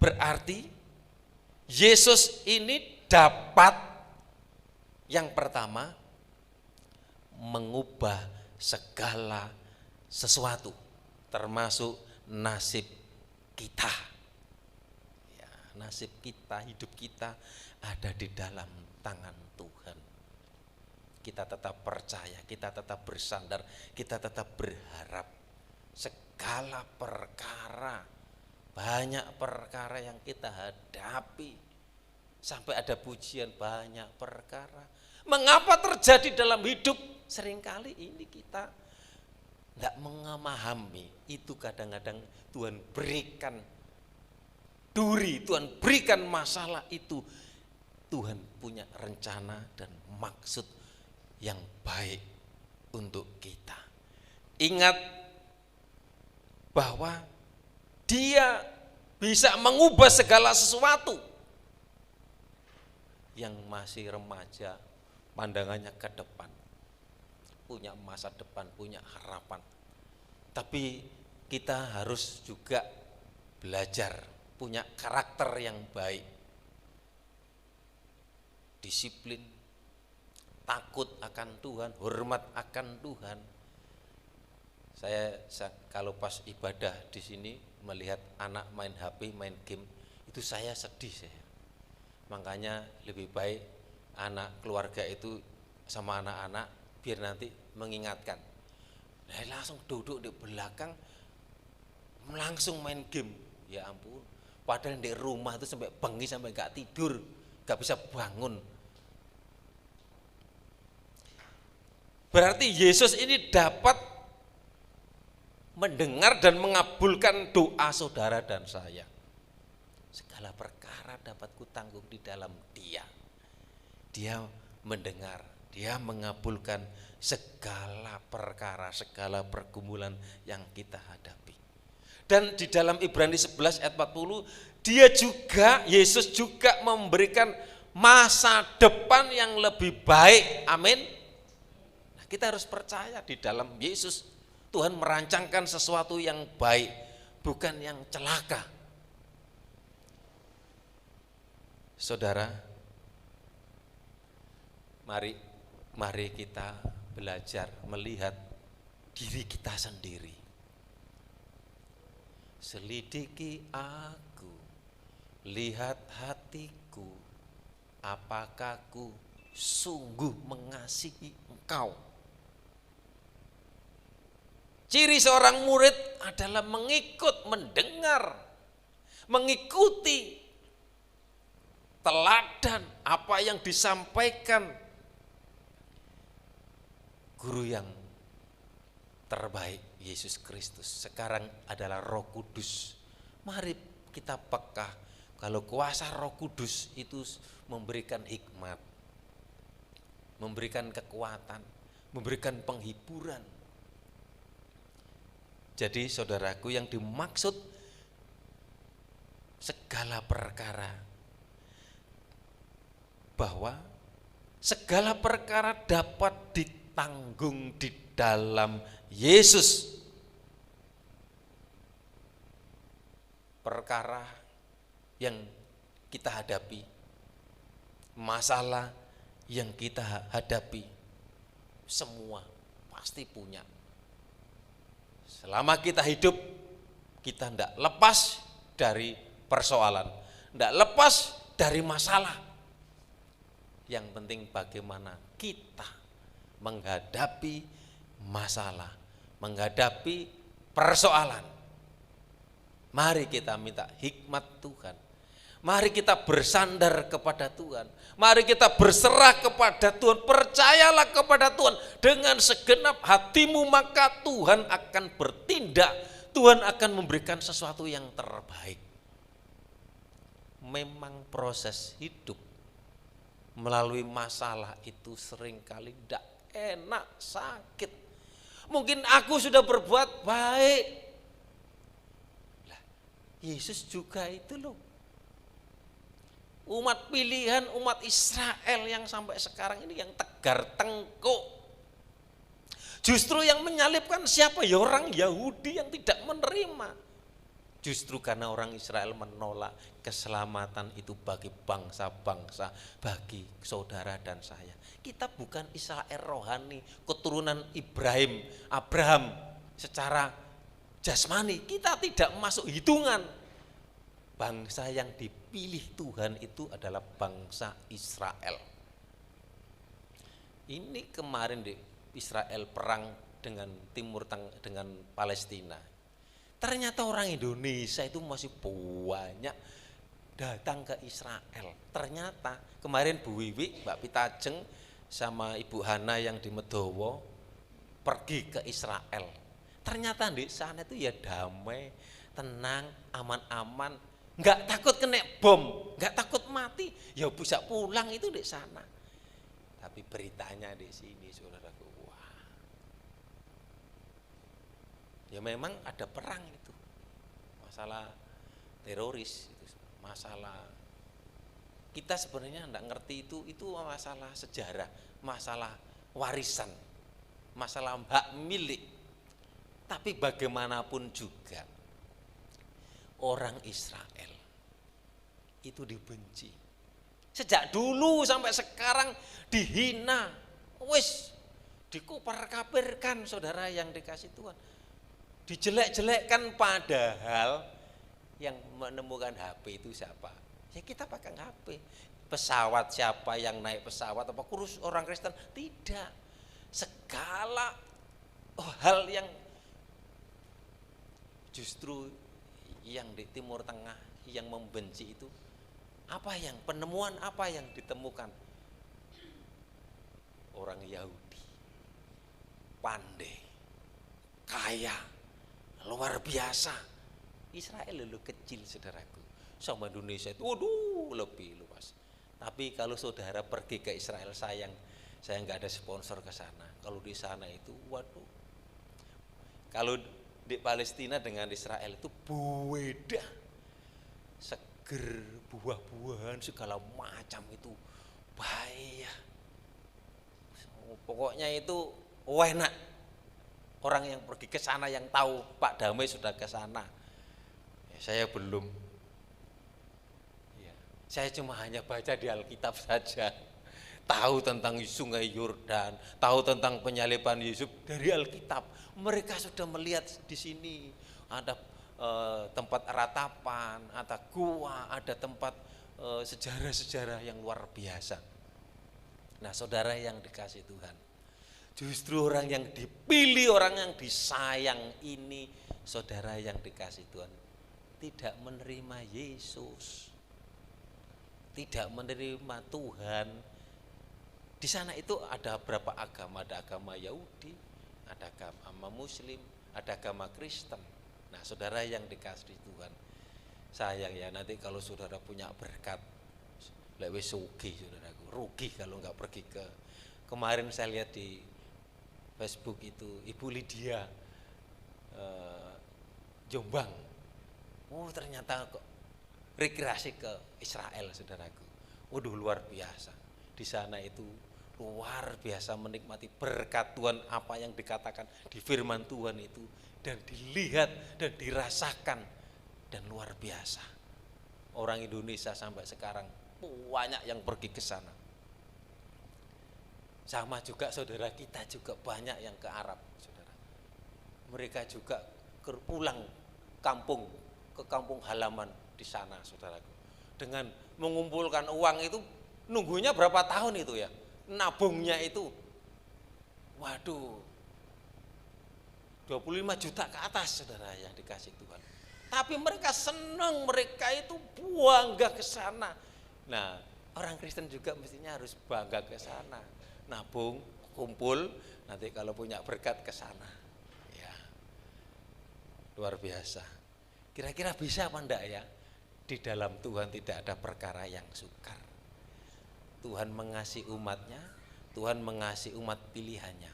Speaker 2: Berarti Yesus ini dapat yang pertama mengubah segala sesuatu, termasuk nasib kita. Ya, nasib kita, hidup kita ada di dalam tangan Tuhan. Kita tetap percaya, kita tetap bersandar, kita tetap berharap. Segala perkara, banyak perkara yang kita hadapi, sampai ada pujian banyak perkara. Mengapa terjadi dalam hidup? Seringkali ini kita tidak memahami. Itu kadang-kadang Tuhan berikan duri, Tuhan berikan masalah itu. Tuhan punya rencana dan maksud yang baik untuk kita. Ingat bahwa Dia bisa mengubah segala sesuatu. Yang masih remaja, pandangannya ke depan, punya masa depan, punya harapan. Tapi kita harus juga belajar, punya karakter yang baik, disiplin, takut akan Tuhan, hormat akan Tuhan. Saya kalau pas ibadah di sini melihat anak main HP, main game, itu saya sedih saya. Makanya lebih baik anak keluarga itu sama anak-anak biar nanti mengingatkan. Nah, langsung duduk di belakang langsung main game. Ya ampun, padahal di rumah itu sampai bengi, sampai gak tidur, gak bisa bangun. Berarti Yesus ini dapat mendengar dan mengabulkan doa saudara dan saya. Segala perkara dapat kutanggung di dalam Dia. Dia mendengar, Dia mengabulkan segala perkara, segala pergumulan yang kita hadapi. Dan di dalam Ibrani 11 ayat 40, Yesus juga memberikan masa depan yang lebih baik. Amin. Nah, kita harus percaya di dalam Yesus Tuhan merancangkan sesuatu yang baik, bukan yang celaka. Saudara, mari kita belajar melihat diri kita sendiri. Selidiki aku, lihat hatiku, apakah aku sungguh mengasihi engkau. Ciri seorang murid adalah mendengar, mengikuti teladan apa yang disampaikan guru yang terbaik, Yesus Kristus. Sekarang adalah Roh Kudus. Mari kita peka kalau kuasa Roh Kudus itu memberikan hikmat, memberikan kekuatan, memberikan penghiburan. Jadi saudaraku, yang dimaksud segala perkara, bahwa segala perkara dapat ditanggung di dalam Yesus. Perkara yang kita hadapi, masalah yang kita hadapi, semua pasti punya. Selama kita hidup, kita tidak lepas dari persoalan, tidak lepas dari masalah. Yang penting bagaimana kita menghadapi masalah, menghadapi persoalan. Mari kita minta hikmat Tuhan. Mari kita bersandar kepada Tuhan. Mari kita berserah kepada Tuhan. Percayalah kepada Tuhan. Dengan segenap hatimu maka Tuhan akan bertindak. Tuhan akan memberikan sesuatu yang terbaik. Memang proses hidup melalui masalah itu seringkali tidak enak, sakit. Mungkin aku sudah berbuat baik. Lah, Yesus juga itu loh. Umat pilihan, umat Israel yang sampai sekarang ini yang tegar tengkuk. Justru yang menyalibkan siapa? Ya orang Yahudi yang tidak menerima. Justru karena orang Israel menolak keselamatan itu bagi bangsa-bangsa, bagi saudara dan saya. Kita bukan Israel rohani, keturunan Abraham secara jasmani. Kita tidak masuk hitungan. Bangsa yang dipilih Tuhan itu adalah bangsa Israel. Ini kemarin di Israel perang dengan dengan Palestina. Ternyata orang Indonesia itu masih banyak datang ke Israel. Ternyata kemarin Bu Wiwi, Mbak Pitajeng sama Ibu Hana yang di Medowo pergi ke Israel. Ternyata di sana itu ya damai, tenang, aman-aman. Enggak takut kena bom, enggak takut mati, ya bisa pulang itu di sana. Tapi beritanya di sini, saudaraku, wah. Ya memang ada perang itu, masalah teroris, itu masalah kita sebenarnya enggak ngerti itu masalah sejarah, masalah warisan, masalah hak milik. Tapi bagaimanapun juga orang Israel itu dibenci. Sejak dulu sampai sekarang dihina. Wis dikupar-kapirkan saudara yang dikasih Tuhan. Dijelek-jelekkan, padahal yang menemukan HP itu siapa? Ya kita pakai HP. Pesawat siapa yang naik pesawat, apa kurus orang Kristen? Tidak. Segala hal yang justru yang di Timur Tengah yang membenci itu, penemuan apa yang ditemukan? Orang Yahudi pandai, kaya, luar biasa. Israel lalu kecil, saudaraku. sama Indonesia itu waduh lebih luas. Tapi kalau saudara pergi ke Israel, sayang saya nggak ada sponsor ke sana. Kalau di sana itu waduh, kalau di Palestina dengan Israel itu beda, seger, buah-buahan segala macam itu bahaya. Pokoknya itu enak. Orang yang pergi ke sana yang tahu, Pak Damai sudah ke sana. Ya, saya belum. Ya, saya cuma hanya baca di Alkitab saja. Tahu tentang Sungai Yordan, tahu tentang penyaliban Yesus dari Alkitab. Mereka sudah melihat di sini ada tempat ratapan, ada gua, ada tempat sejarah-sejarah yang luar biasa. Nah, saudara yang dikasih Tuhan, justru orang yang dipilih, orang yang disayang ini, saudara yang dikasih Tuhan, tidak menerima Yesus, tidak menerima Tuhan. Di sana itu ada berapa agama? Ada agama Yahudi, ada agama Muslim, ada agama Kristen. Nah, saudara yang dikasih Tuhan, sayang ya nanti kalau saudara punya berkat, lewat sugih saudaraku, rugi kalau nggak pergi ke. Kemarin saya lihat di Facebook itu Ibu Lydia Jombang. Oh ternyata kok rekreasi ke Israel saudaraku. Waduh luar biasa. Di sana itu luar biasa menikmati berkat Tuhan, apa yang dikatakan di firman Tuhan itu, dan dilihat dan dirasakan, dan luar biasa. Orang Indonesia sampai sekarang banyak yang pergi ke sana. Sama juga saudara kita juga banyak yang ke Arab, saudara. Mereka juga pulang kampung, ke kampung halaman di sana, saudaraku. Dengan mengumpulkan uang itu, nunggunya berapa tahun itu ya? Nabungnya itu, waduh, 25 juta ke atas, saudara yang dikasih Tuhan. Tapi mereka senang, mereka itu bangga ke sana. Nah, orang Kristen juga mestinya harus bangga ke sana. Nabung, kumpul, nanti kalau punya berkat ke sana. Ya, luar biasa. Kira-kira bisa apa enggak ya? Di dalam Tuhan tidak ada perkara yang sukar. Tuhan mengasihi umatnya, Tuhan mengasihi umat pilihannya.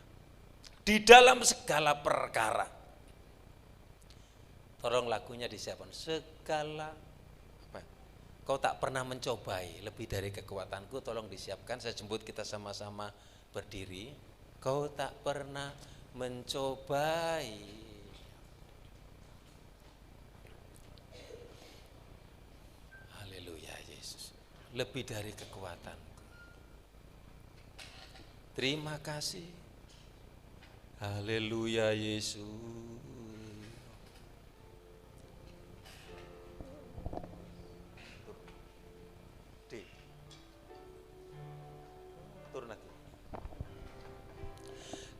Speaker 2: Di dalam segala perkara. Tolong lagunya disiapkan. Segala apa? Kau tak pernah mencobai lebih dari kekuatanku, tolong disiapkan. Saya jemput kita sama-sama berdiri. Kau tak pernah mencobai lebih dari kekuatanku. Terima kasih. Haleluya Yesus. Turun lagi.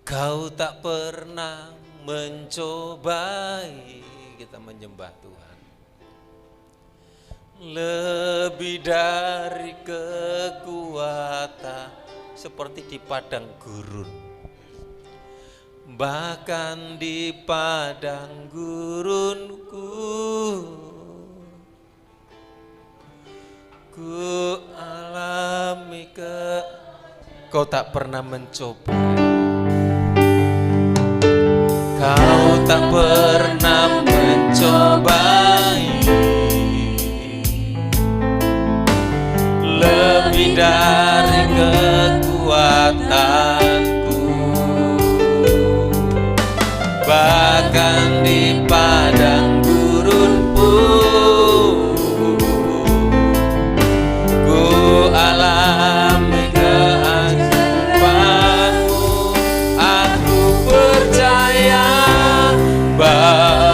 Speaker 2: Kau tak pernah mencobai, kita menyembah Tuhan, lebih dari kekuatan, seperti di padang gurun. Bahkan di padang gurunku, ku alami kau tak pernah mencoba. Kau tak pernah mencobai lebih dari kekuatanku, bahkan di padang gurun pun ku alami keajaibanmu. Aku percaya bahwa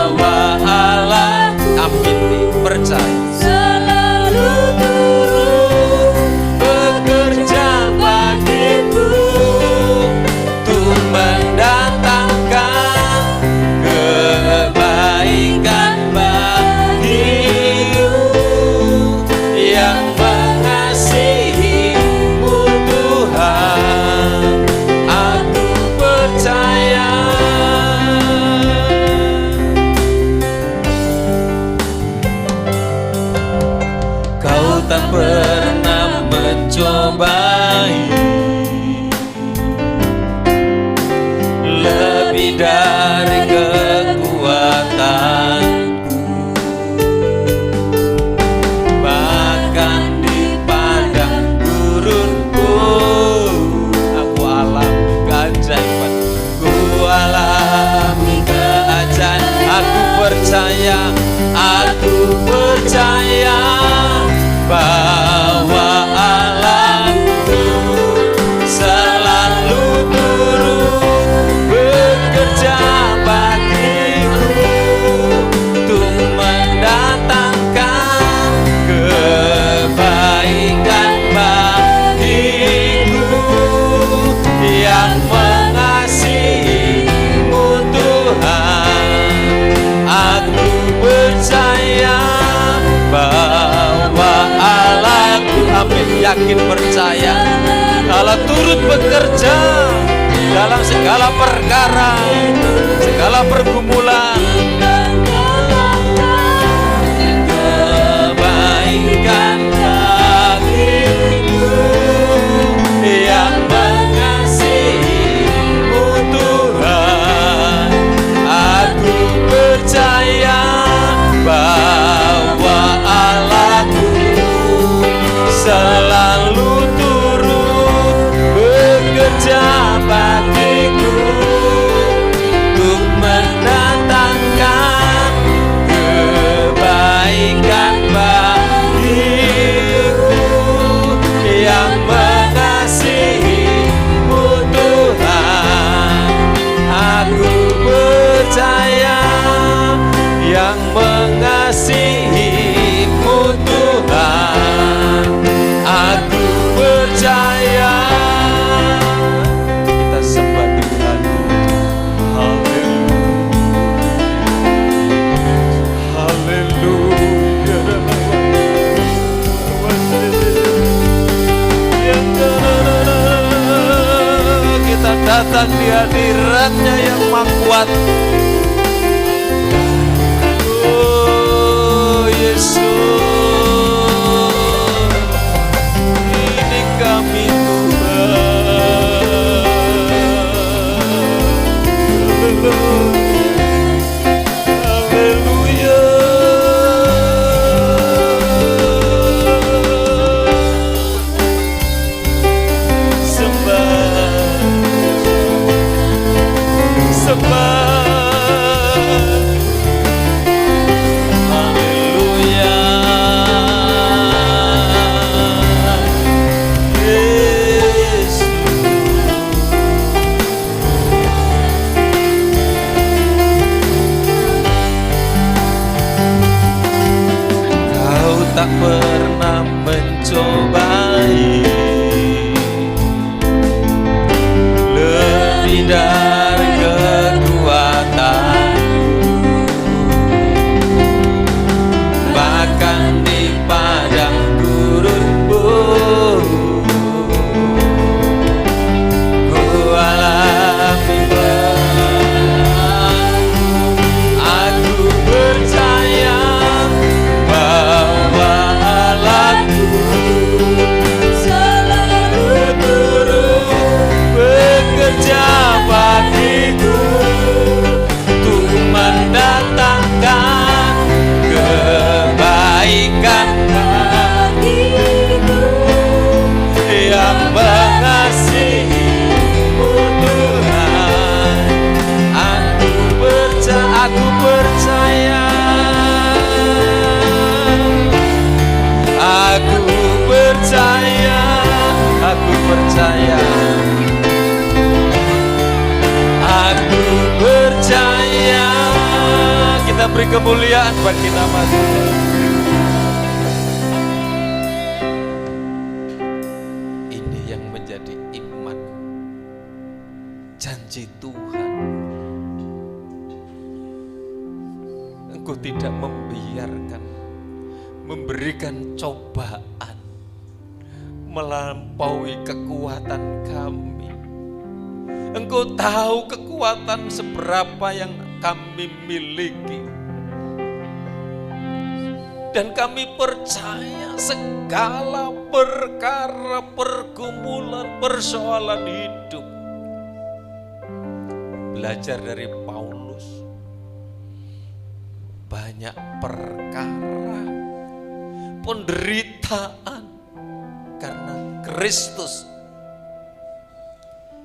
Speaker 2: dari kekuatan, bahkan di padang gurun pun aku alami keajaiban, ku alami keajaiban. Aku percaya bahwa Allahku selalu turut bekerja bagiku untuk mendatangkan kebaikan bagiku. Yang mengasihimu Tuhan, aku percaya bahwa Allahku, amin, yakin percaya Allah turut bekerja dalam segala perkara, segala pergumulan, kebaikan bagiku. Yang mengasihimu Tuhan, aku percaya bahwa Allahku selalu turut bekerja bagiku untuk mendatangkan kebaikan bagiku. Yang mengasihimu Tuhan, aku percaya. Yang mengasihimu Tuhan, aku percaya. Kita sembah Tuhan. Haleluya, kita datang di hadirat-Nya yang Maha Kuat. Oh Yesus, ini kami Tuhan. Haleluya. Sembah. Haleluya. Yesus, Kau tak pernah mencobai lebih dari kekuatan, bahkan di padang gurun pun ku alami aku percaya bahwa Allahku selalu turut bekerja bagiku untuk mendatangkan kebaikan bagiku. Yang mengasihimu Tuhan, aku percaya, aku percaya, aku percaya, aku percaya. Kita beri kemuliaan bagi nama Tuhan. Ini yang menjadi iman, janji Tuhan. Engkau tidak membiarkan, memberikan cobaan melampaui kekuatan kami. Engkau tahu kekuatan seberapa yang kami miliki. Dan kami percaya segala perkara, pergumulan, persoalan hidup belajar dari Paulus. Banyak perkara, penderitaan karena Kristus.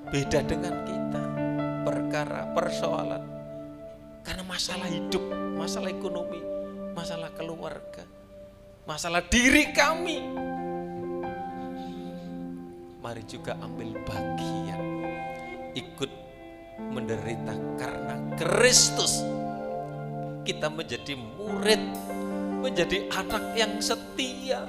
Speaker 2: Beda dengan kita, perkara, persoalan karena masalah hidup, masalah ekonomi, masalah keluarga, masalah diri kami. Mari juga ambil bagian, ikut menderita karena Kristus. Kita menjadi murid, menjadi anak yang setia,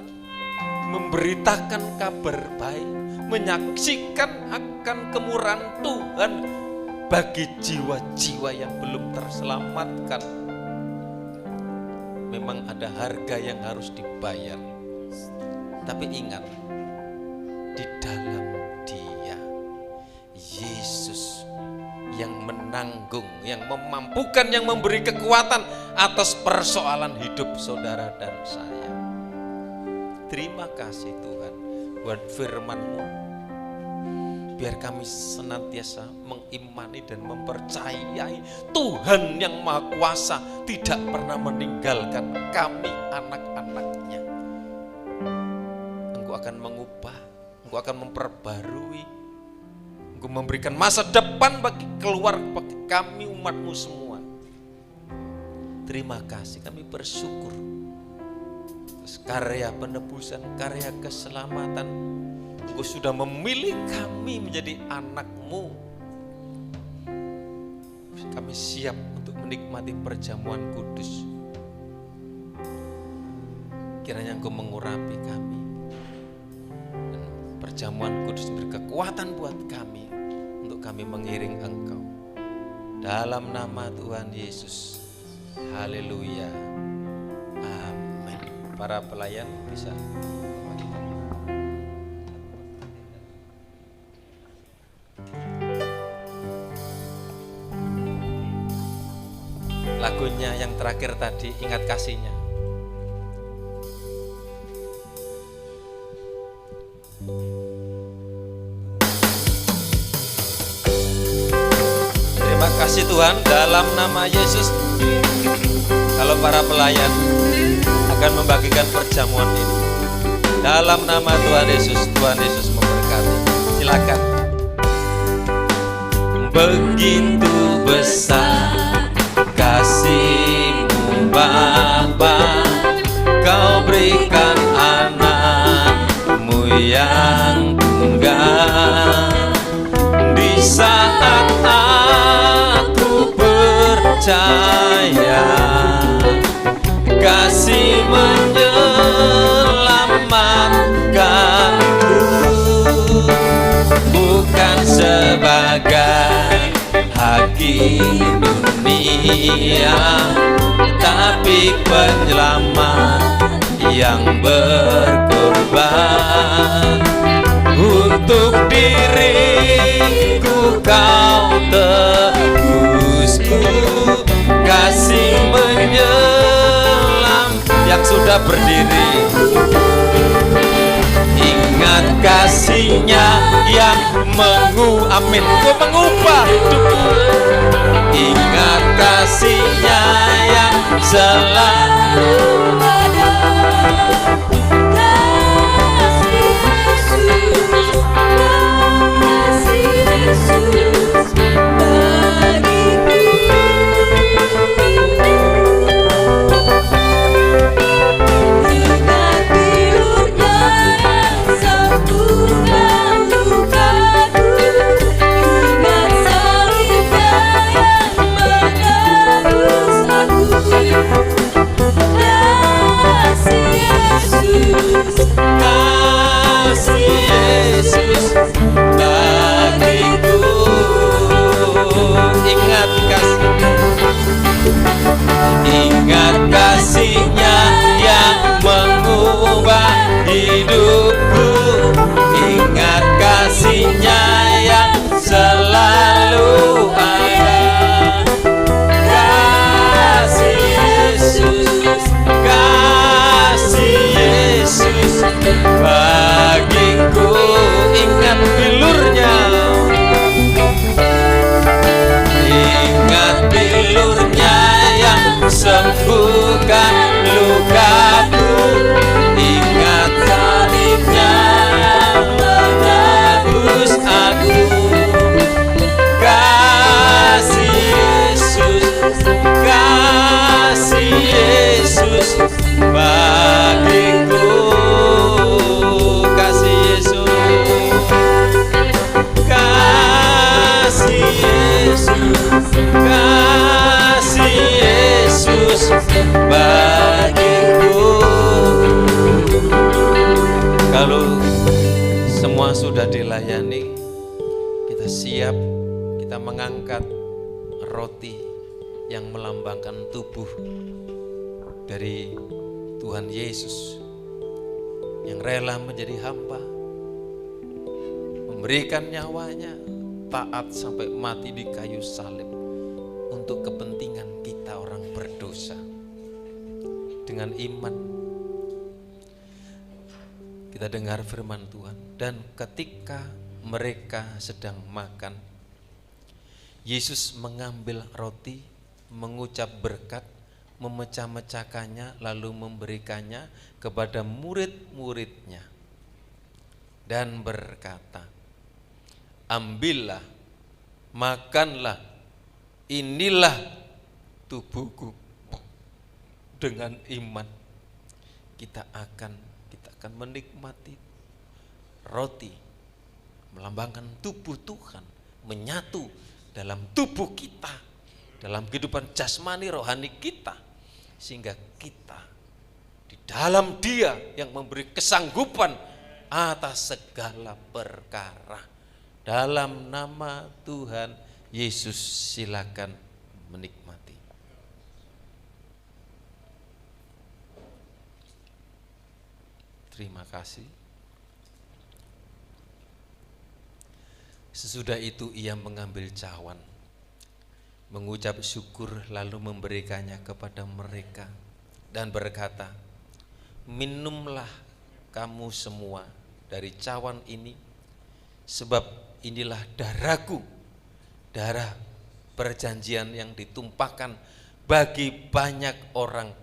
Speaker 2: memberitakan kabar baik, menyaksikan akan kemurahan Tuhan bagi jiwa-jiwa yang belum terselamatkan. Memang ada harga yang harus dibayar, tapi ingat, di dalam Dia, Yesus yang menanggung, yang memampukan, yang memberi kekuatan atas persoalan hidup saudara dan saya. Terima kasih Tuhan buat firman-Mu. Biar kami senantiasa mengimani dan mempercayai Tuhan yang Maha Kuasa tidak pernah meninggalkan kami anak-anaknya. Engkau akan mengubah, Engkau akan memperbarui, Engkau memberikan masa depan bagi bagi kami umat-Mu semua. Terima kasih, kami bersyukur atas karya penebusan, karya keselamatan. Engkau sudah memilih kami menjadi anak-Mu. Kami siap untuk menikmati perjamuan kudus. Kiranya Engkau mengurapi kami. Dan perjamuan kudus berkekuatan buat kami untuk kami mengiring Engkau. Dalam nama Tuhan Yesus. Haleluya. Amin. Para pelayan bisa lagunya yang terakhir tadi, ingat kasihnya. Terima kasih Tuhan, dalam nama Yesus. Kalau para pelayan akan membagikan perjamuan ini, dalam nama Tuhan Yesus, Tuhan Yesus memberkati. Silakan. Begitu besar kasih-Mu Bapa, Kau berikan anak-Mu yang tunggal. Di saat aku percaya kasih menyelamatkanku, bukan sebagai hakim dunia, tapi penyelamat yang berkorban. Untuk diriku Kau tebusku, kasih menyelam yang sudah berdiri. Ingat kasih-Nya yang amin, Kau mengubah hidupku. Ingat kasih-Nya yang selalu ada. Kasih Yesus bagiku. Ingat pilu-Nya yang sembuhkan lukaku. Ingat salib-Nya yang menebus aku. Kasih Yesus sudah siap kita mengangkat roti yang melambangkan tubuh dari Tuhan Yesus yang rela menjadi hamba, memberikan nyawanya, taat sampai mati di kayu salib untuk kepentingan kita orang berdosa. Dengan iman kita dengar firman Tuhan, dan ketika mereka sedang makan, Yesus mengambil roti, mengucap berkat, memecah-mecahkannya, lalu memberikannya kepada murid-muridnya dan berkata, ambillah, makanlah, inilah tubuhku. Dengan iman kita akan menikmati roti melambangkan tubuh Tuhan menyatu dalam tubuh kita, dalam kehidupan jasmani rohani kita, sehingga kita di dalam Dia yang memberi kesanggupan atas segala perkara. Dalam nama Tuhan Yesus silakan menikmati. Terima kasih. Sesudah itu ia mengambil cawan, mengucap syukur, lalu memberikannya kepada mereka dan berkata, minumlah kamu semua dari cawan ini, sebab inilah darahku, darah perjanjian yang ditumpahkan bagi banyak orang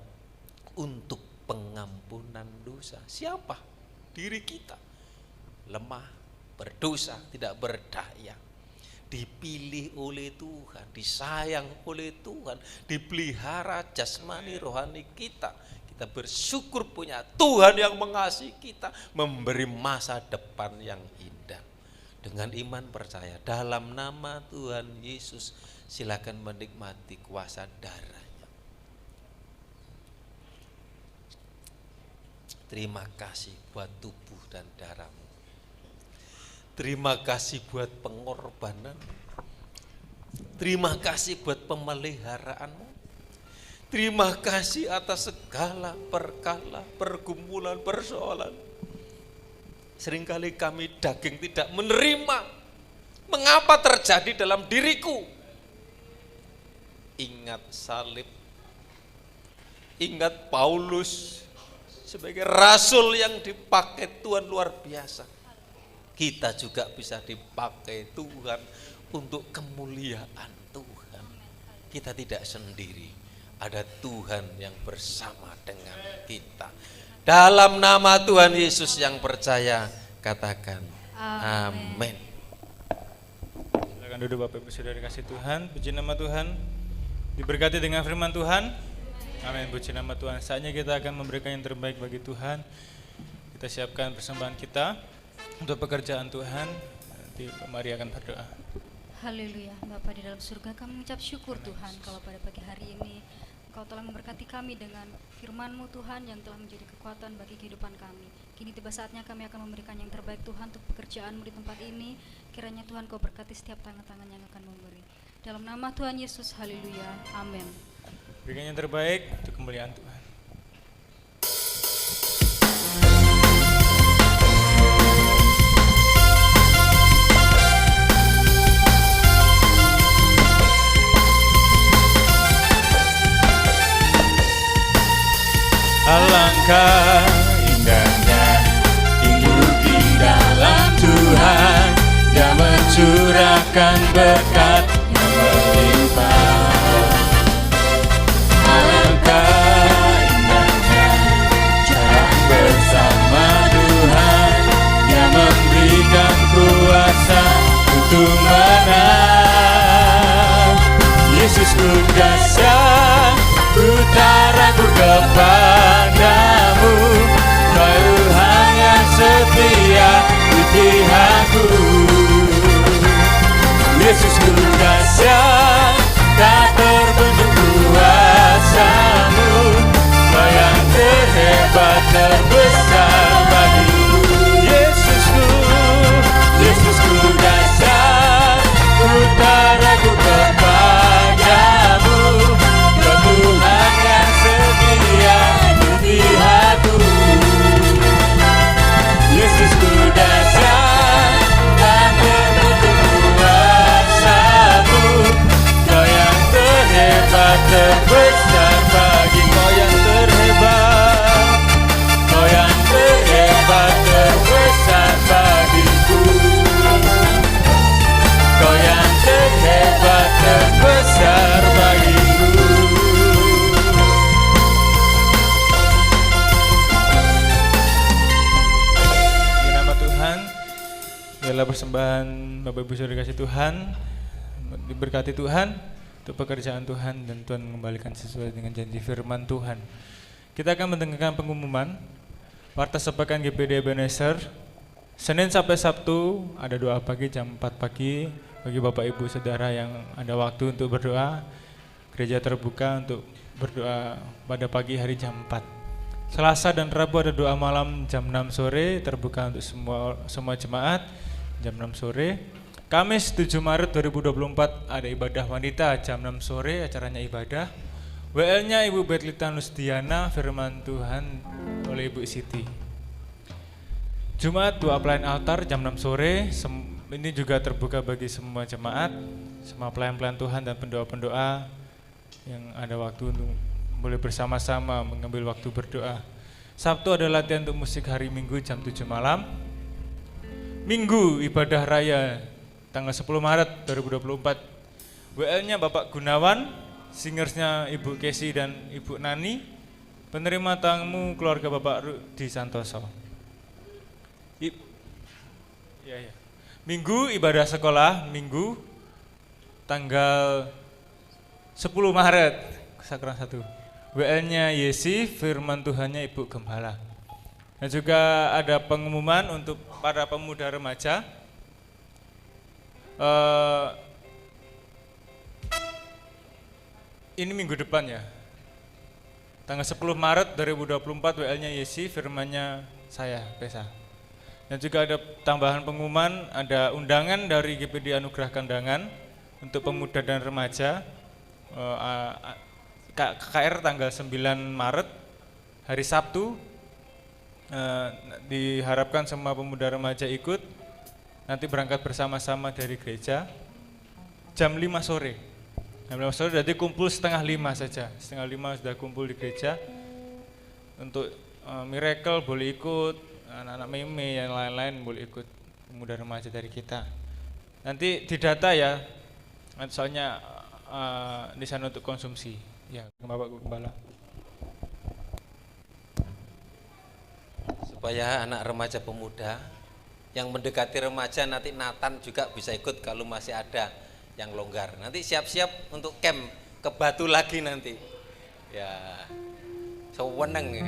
Speaker 2: untuk pengampunan dosa. Siapa? Diri kita. Lemah, berdosa, tidak berdaya. Dipilih oleh Tuhan, disayang oleh Tuhan, dipelihara jasmani rohani kita. Kita bersyukur punya Tuhan yang mengasihi kita, memberi masa depan yang indah. Dengan iman percaya dalam nama Tuhan Yesus, silakan menikmati kuasa darahnya. Terima kasih buat tubuh dan darahmu. Terima kasih buat pengorbanan. Terima kasih buat pemeliharaanmu. Terima kasih atas segala perkara, pergumulan, persoalan. Seringkali kami daging tidak menerima. Mengapa terjadi dalam diriku? Ingat salib. Ingat Paulus sebagai rasul yang dipakai Tuhan luar biasa. Kita juga bisa dipakai Tuhan untuk kemuliaan Tuhan. Kita tidak sendiri, ada Tuhan yang bersama dengan kita. Dalam nama Tuhan Yesus yang percaya, katakan amin.
Speaker 1: Silakan duduk Bapak Ibu Saudara kasih Tuhan. Puji nama Tuhan. Diberkati dengan firman Tuhan. Amin. Puji nama Tuhan. Saatnya kita akan memberikan yang terbaik bagi Tuhan. Kita siapkan persembahan kita untuk pekerjaan Tuhan. Nanti Pak Mari akan berdoa.
Speaker 3: Haleluya. Bapa di dalam surga, kami mengucap syukur Tuhan kalau pada pagi hari ini Engkau telah memberkati kami dengan firman-Mu Tuhan yang telah menjadi kekuatan bagi kehidupan kami. Kini tiba saatnya kami akan memberikan yang terbaik Tuhan untuk pekerjaan-Mu di tempat ini. Kiranya Tuhan Kau berkati setiap tangan-tangan yang akan memberi. Dalam nama Tuhan Yesus, haleluya. Amin.
Speaker 1: Berikan yang terbaik untuk kemuliaan Tuhan. Alangkah indahnya hidup di dalam Tuhan, Dia mencurahkan berkat yang melimpah. Alangkah indahnya jalan bersama Tuhan, Dia memberikan kuasa untuk menang. Yesus ku dahsyat, ku tak ragu kepadamu, Tuhan yang setia di pihakku. Yesus ku persembahan Bapak Ibu Saudara kasih Tuhan, diberkati Tuhan untuk pekerjaan Tuhan, dan Tuhan mengembalikan sesuai dengan janji firman Tuhan. Kita akan mendengarkan pengumuman Warta Sepekan GPD Ebenezer. Senin sampai Sabtu ada doa pagi jam 4 pagi bagi Bapak Ibu Saudara yang ada waktu untuk berdoa. Gereja terbuka untuk berdoa pada pagi hari jam 4. Selasa dan Rabu ada doa malam jam 6 sore, terbuka untuk semua jemaat jam 6 sore. Kamis 7 Maret 2024 ada ibadah wanita jam 6 sore, acaranya ibadah. WL-nya Ibu Betlita Nusdiana, firman Tuhan oleh Ibu Siti. Jumat doa pelayan altar jam 6 sore, ini juga terbuka bagi semua jemaat, semua pelayan-pelayan Tuhan dan pendoa-pendoa yang ada waktu untuk boleh bersama-sama mengambil waktu berdoa. Sabtu ada latihan untuk musik hari Minggu jam 7 malam. Minggu ibadah raya tanggal 10 Maret 2024. WL-nya Bapak Gunawan, singersnya Ibu Kesi dan Ibu Nani, penerima tamu keluarga Bapak Rudi Santoso. Minggu ibadah sekolah, Minggu tanggal 10 Maret, Sakran 1. WL-nya Yesi, firman Tuhannya Ibu Gembala. Dan juga ada pengumuman untuk para pemuda remaja. Ini minggu depan ya, tanggal 10 Maret 2024 WL-nya Yesi, firmannya saya, Pesa. Dan juga ada tambahan pengumuman, ada undangan dari GPD Anugerah Kandangan untuk pemuda dan remaja. KKR tanggal 9 Maret hari Sabtu, diharapkan semua pemuda remaja ikut, nanti berangkat bersama-sama dari gereja jam 5 sore. Jam 5 sore jadi kumpul setengah 5 saja, setengah 5 sudah kumpul di gereja. Untuk Miracle boleh ikut, anak-anak Meme yang lain-lain boleh ikut, pemuda remaja dari kita. Nanti didata ya, soalnya di sana untuk konsumsi. Ya, Bapak Gembala.
Speaker 2: Supaya anak remaja pemuda yang mendekati remaja nanti Nathan juga bisa ikut kalau masih ada yang longgar. Nanti siap-siap untuk camp ke Batu lagi nanti. Ya, seweneng ya.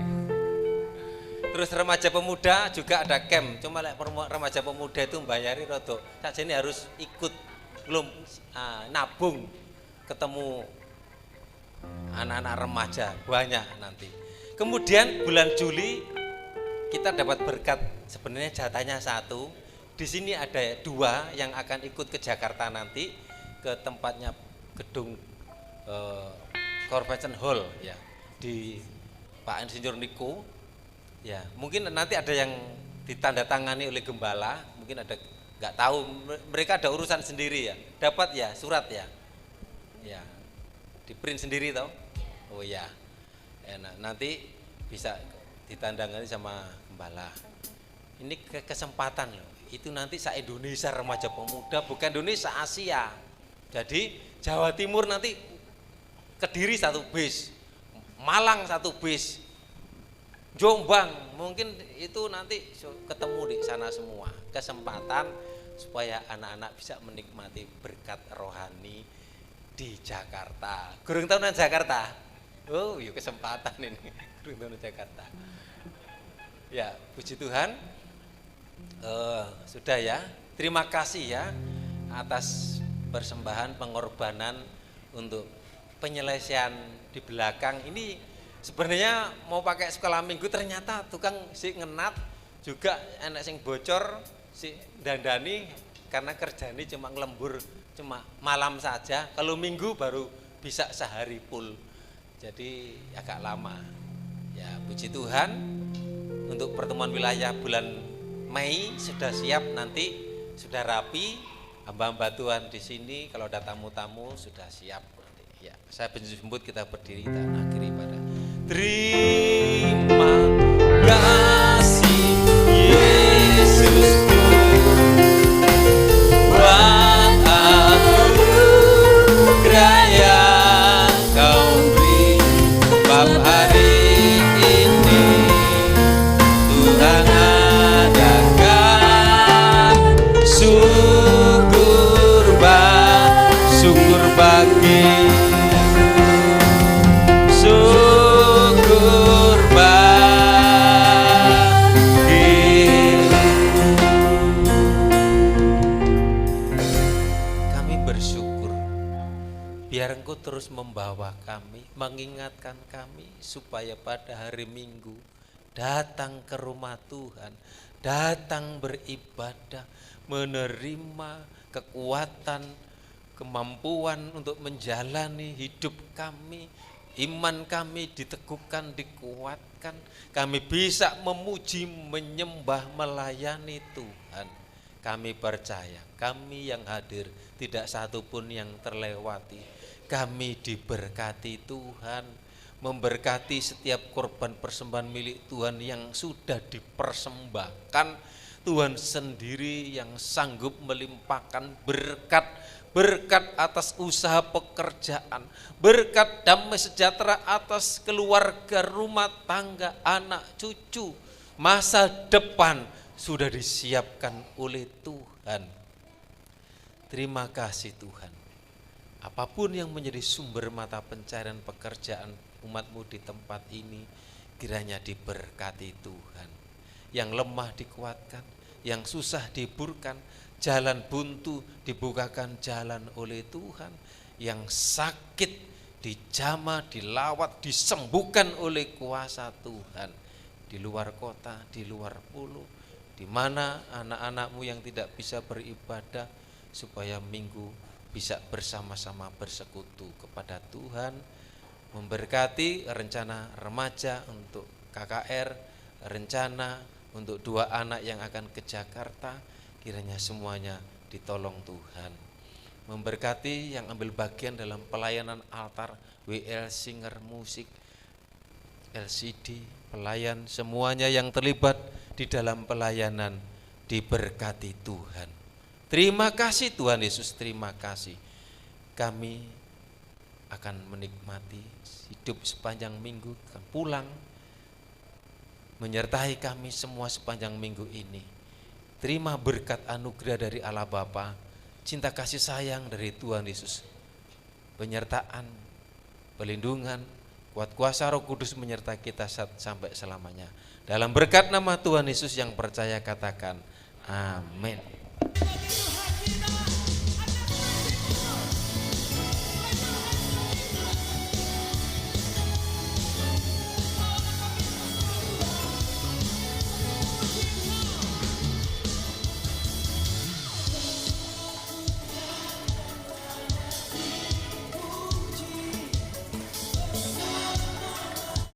Speaker 2: Terus remaja pemuda juga ada camp. Cuma remaja pemuda itu bayari rodo. Saja ini harus ikut belum nabung ketemu anak-anak remaja banyak nanti. Kemudian bulan Juli kita dapat berkat, sebenarnya jatahnya 1. Di sini ada 2 yang akan ikut ke Jakarta nanti ke tempatnya gedung Convention Hall ya di Pak Insinyur Niko. Ya, mungkin nanti ada yang ditandatangani oleh gembala, mungkin ada nggak tahu, mereka ada urusan sendiri ya. Dapat ya surat ya. Ya. Di print sendiri tau? Oh ya, enak. Nanti bisa ditandangani sama gembala. Ini kesempatan loh. Itu nanti se-Indonesia remaja pemuda, bukan Indonesia, Asia. Jadi Jawa Timur nanti Kediri 1 bis, Malang 1 bis, Jombang mungkin itu nanti ketemu di sana semua. Kesempatan supaya anak-anak bisa menikmati berkat rohani di Jakarta. Gurung tahunan Jakarta. Oh, yuk kesempatan ini. Gurung tahunan Jakarta. Ya, puji Tuhan. Sudah ya. Terima kasih ya atas persembahan pengorbanan untuk penyelesaian di belakang. Ini sebenarnya mau pakai sekolah minggu, ternyata tukang si ngenat juga enak sing bocor si dandani karena kerjanya cuma ngelembur cuma malam saja, kalau minggu baru bisa sehari full, jadi agak lama. Ya puji Tuhan, untuk pertemuan wilayah bulan Mei sudah siap, nanti sudah rapi, hamba-hamba Tuhan di sini, kalau ada tamu-tamu sudah siap. Ya, saya jemput, kita berdiri, kita akhiri pada terima kasih Yesus. Tuhan adakan biar Engkau terus membawa kami, mengingatkan kami supaya pada hari Minggu datang ke rumah Tuhan, datang beribadah, menerima kekuatan, kemampuan untuk menjalani hidup kami, iman kami diteguhkan, dikuatkan, kami bisa memuji, menyembah, melayani Tuhan. Kami percaya, kami yang hadir tidak satu pun yang terlewati. Kami diberkati Tuhan, memberkati setiap korban persembahan milik Tuhan yang sudah dipersembahkan. Tuhan sendiri yang sanggup melimpahkan berkat atas usaha pekerjaan, berkat damai sejahtera atas keluarga, rumah tangga, anak cucu, masa depan sudah disiapkan oleh Tuhan. Terima kasih Tuhan. Apapun yang menjadi sumber mata pencarian pekerjaan umat-Mu di tempat ini, kiranya diberkati Tuhan. Yang lemah dikuatkan, yang susah dihiburkan, jalan buntu dibukakan jalan oleh Tuhan, yang sakit dijamah, dilawat, disembuhkan oleh kuasa Tuhan. Di luar kota, di luar pulau, di mana anak-anak-Mu yang tidak bisa beribadah, supaya Minggu bisa bersama-sama bersekutu kepada Tuhan, memberkati rencana remaja untuk KKR, rencana untuk 2 anak yang akan ke Jakarta, kiranya semuanya ditolong Tuhan. Memberkati yang ambil bagian dalam pelayanan altar, WL, singer, musik, LCD, pelayan, semuanya yang terlibat di dalam pelayanan diberkati Tuhan. Terima kasih Tuhan Yesus, terima kasih. Kami akan menikmati hidup sepanjang minggu, akan pulang, menyertai kami semua sepanjang minggu ini. Terima berkat anugerah dari Allah Bapa, cinta kasih sayang dari Tuhan Yesus, penyertaan, pelindungan, kuat kuasa Roh Kudus menyertai kita sampai selamanya. Dalam berkat nama Tuhan Yesus yang percaya katakan amin.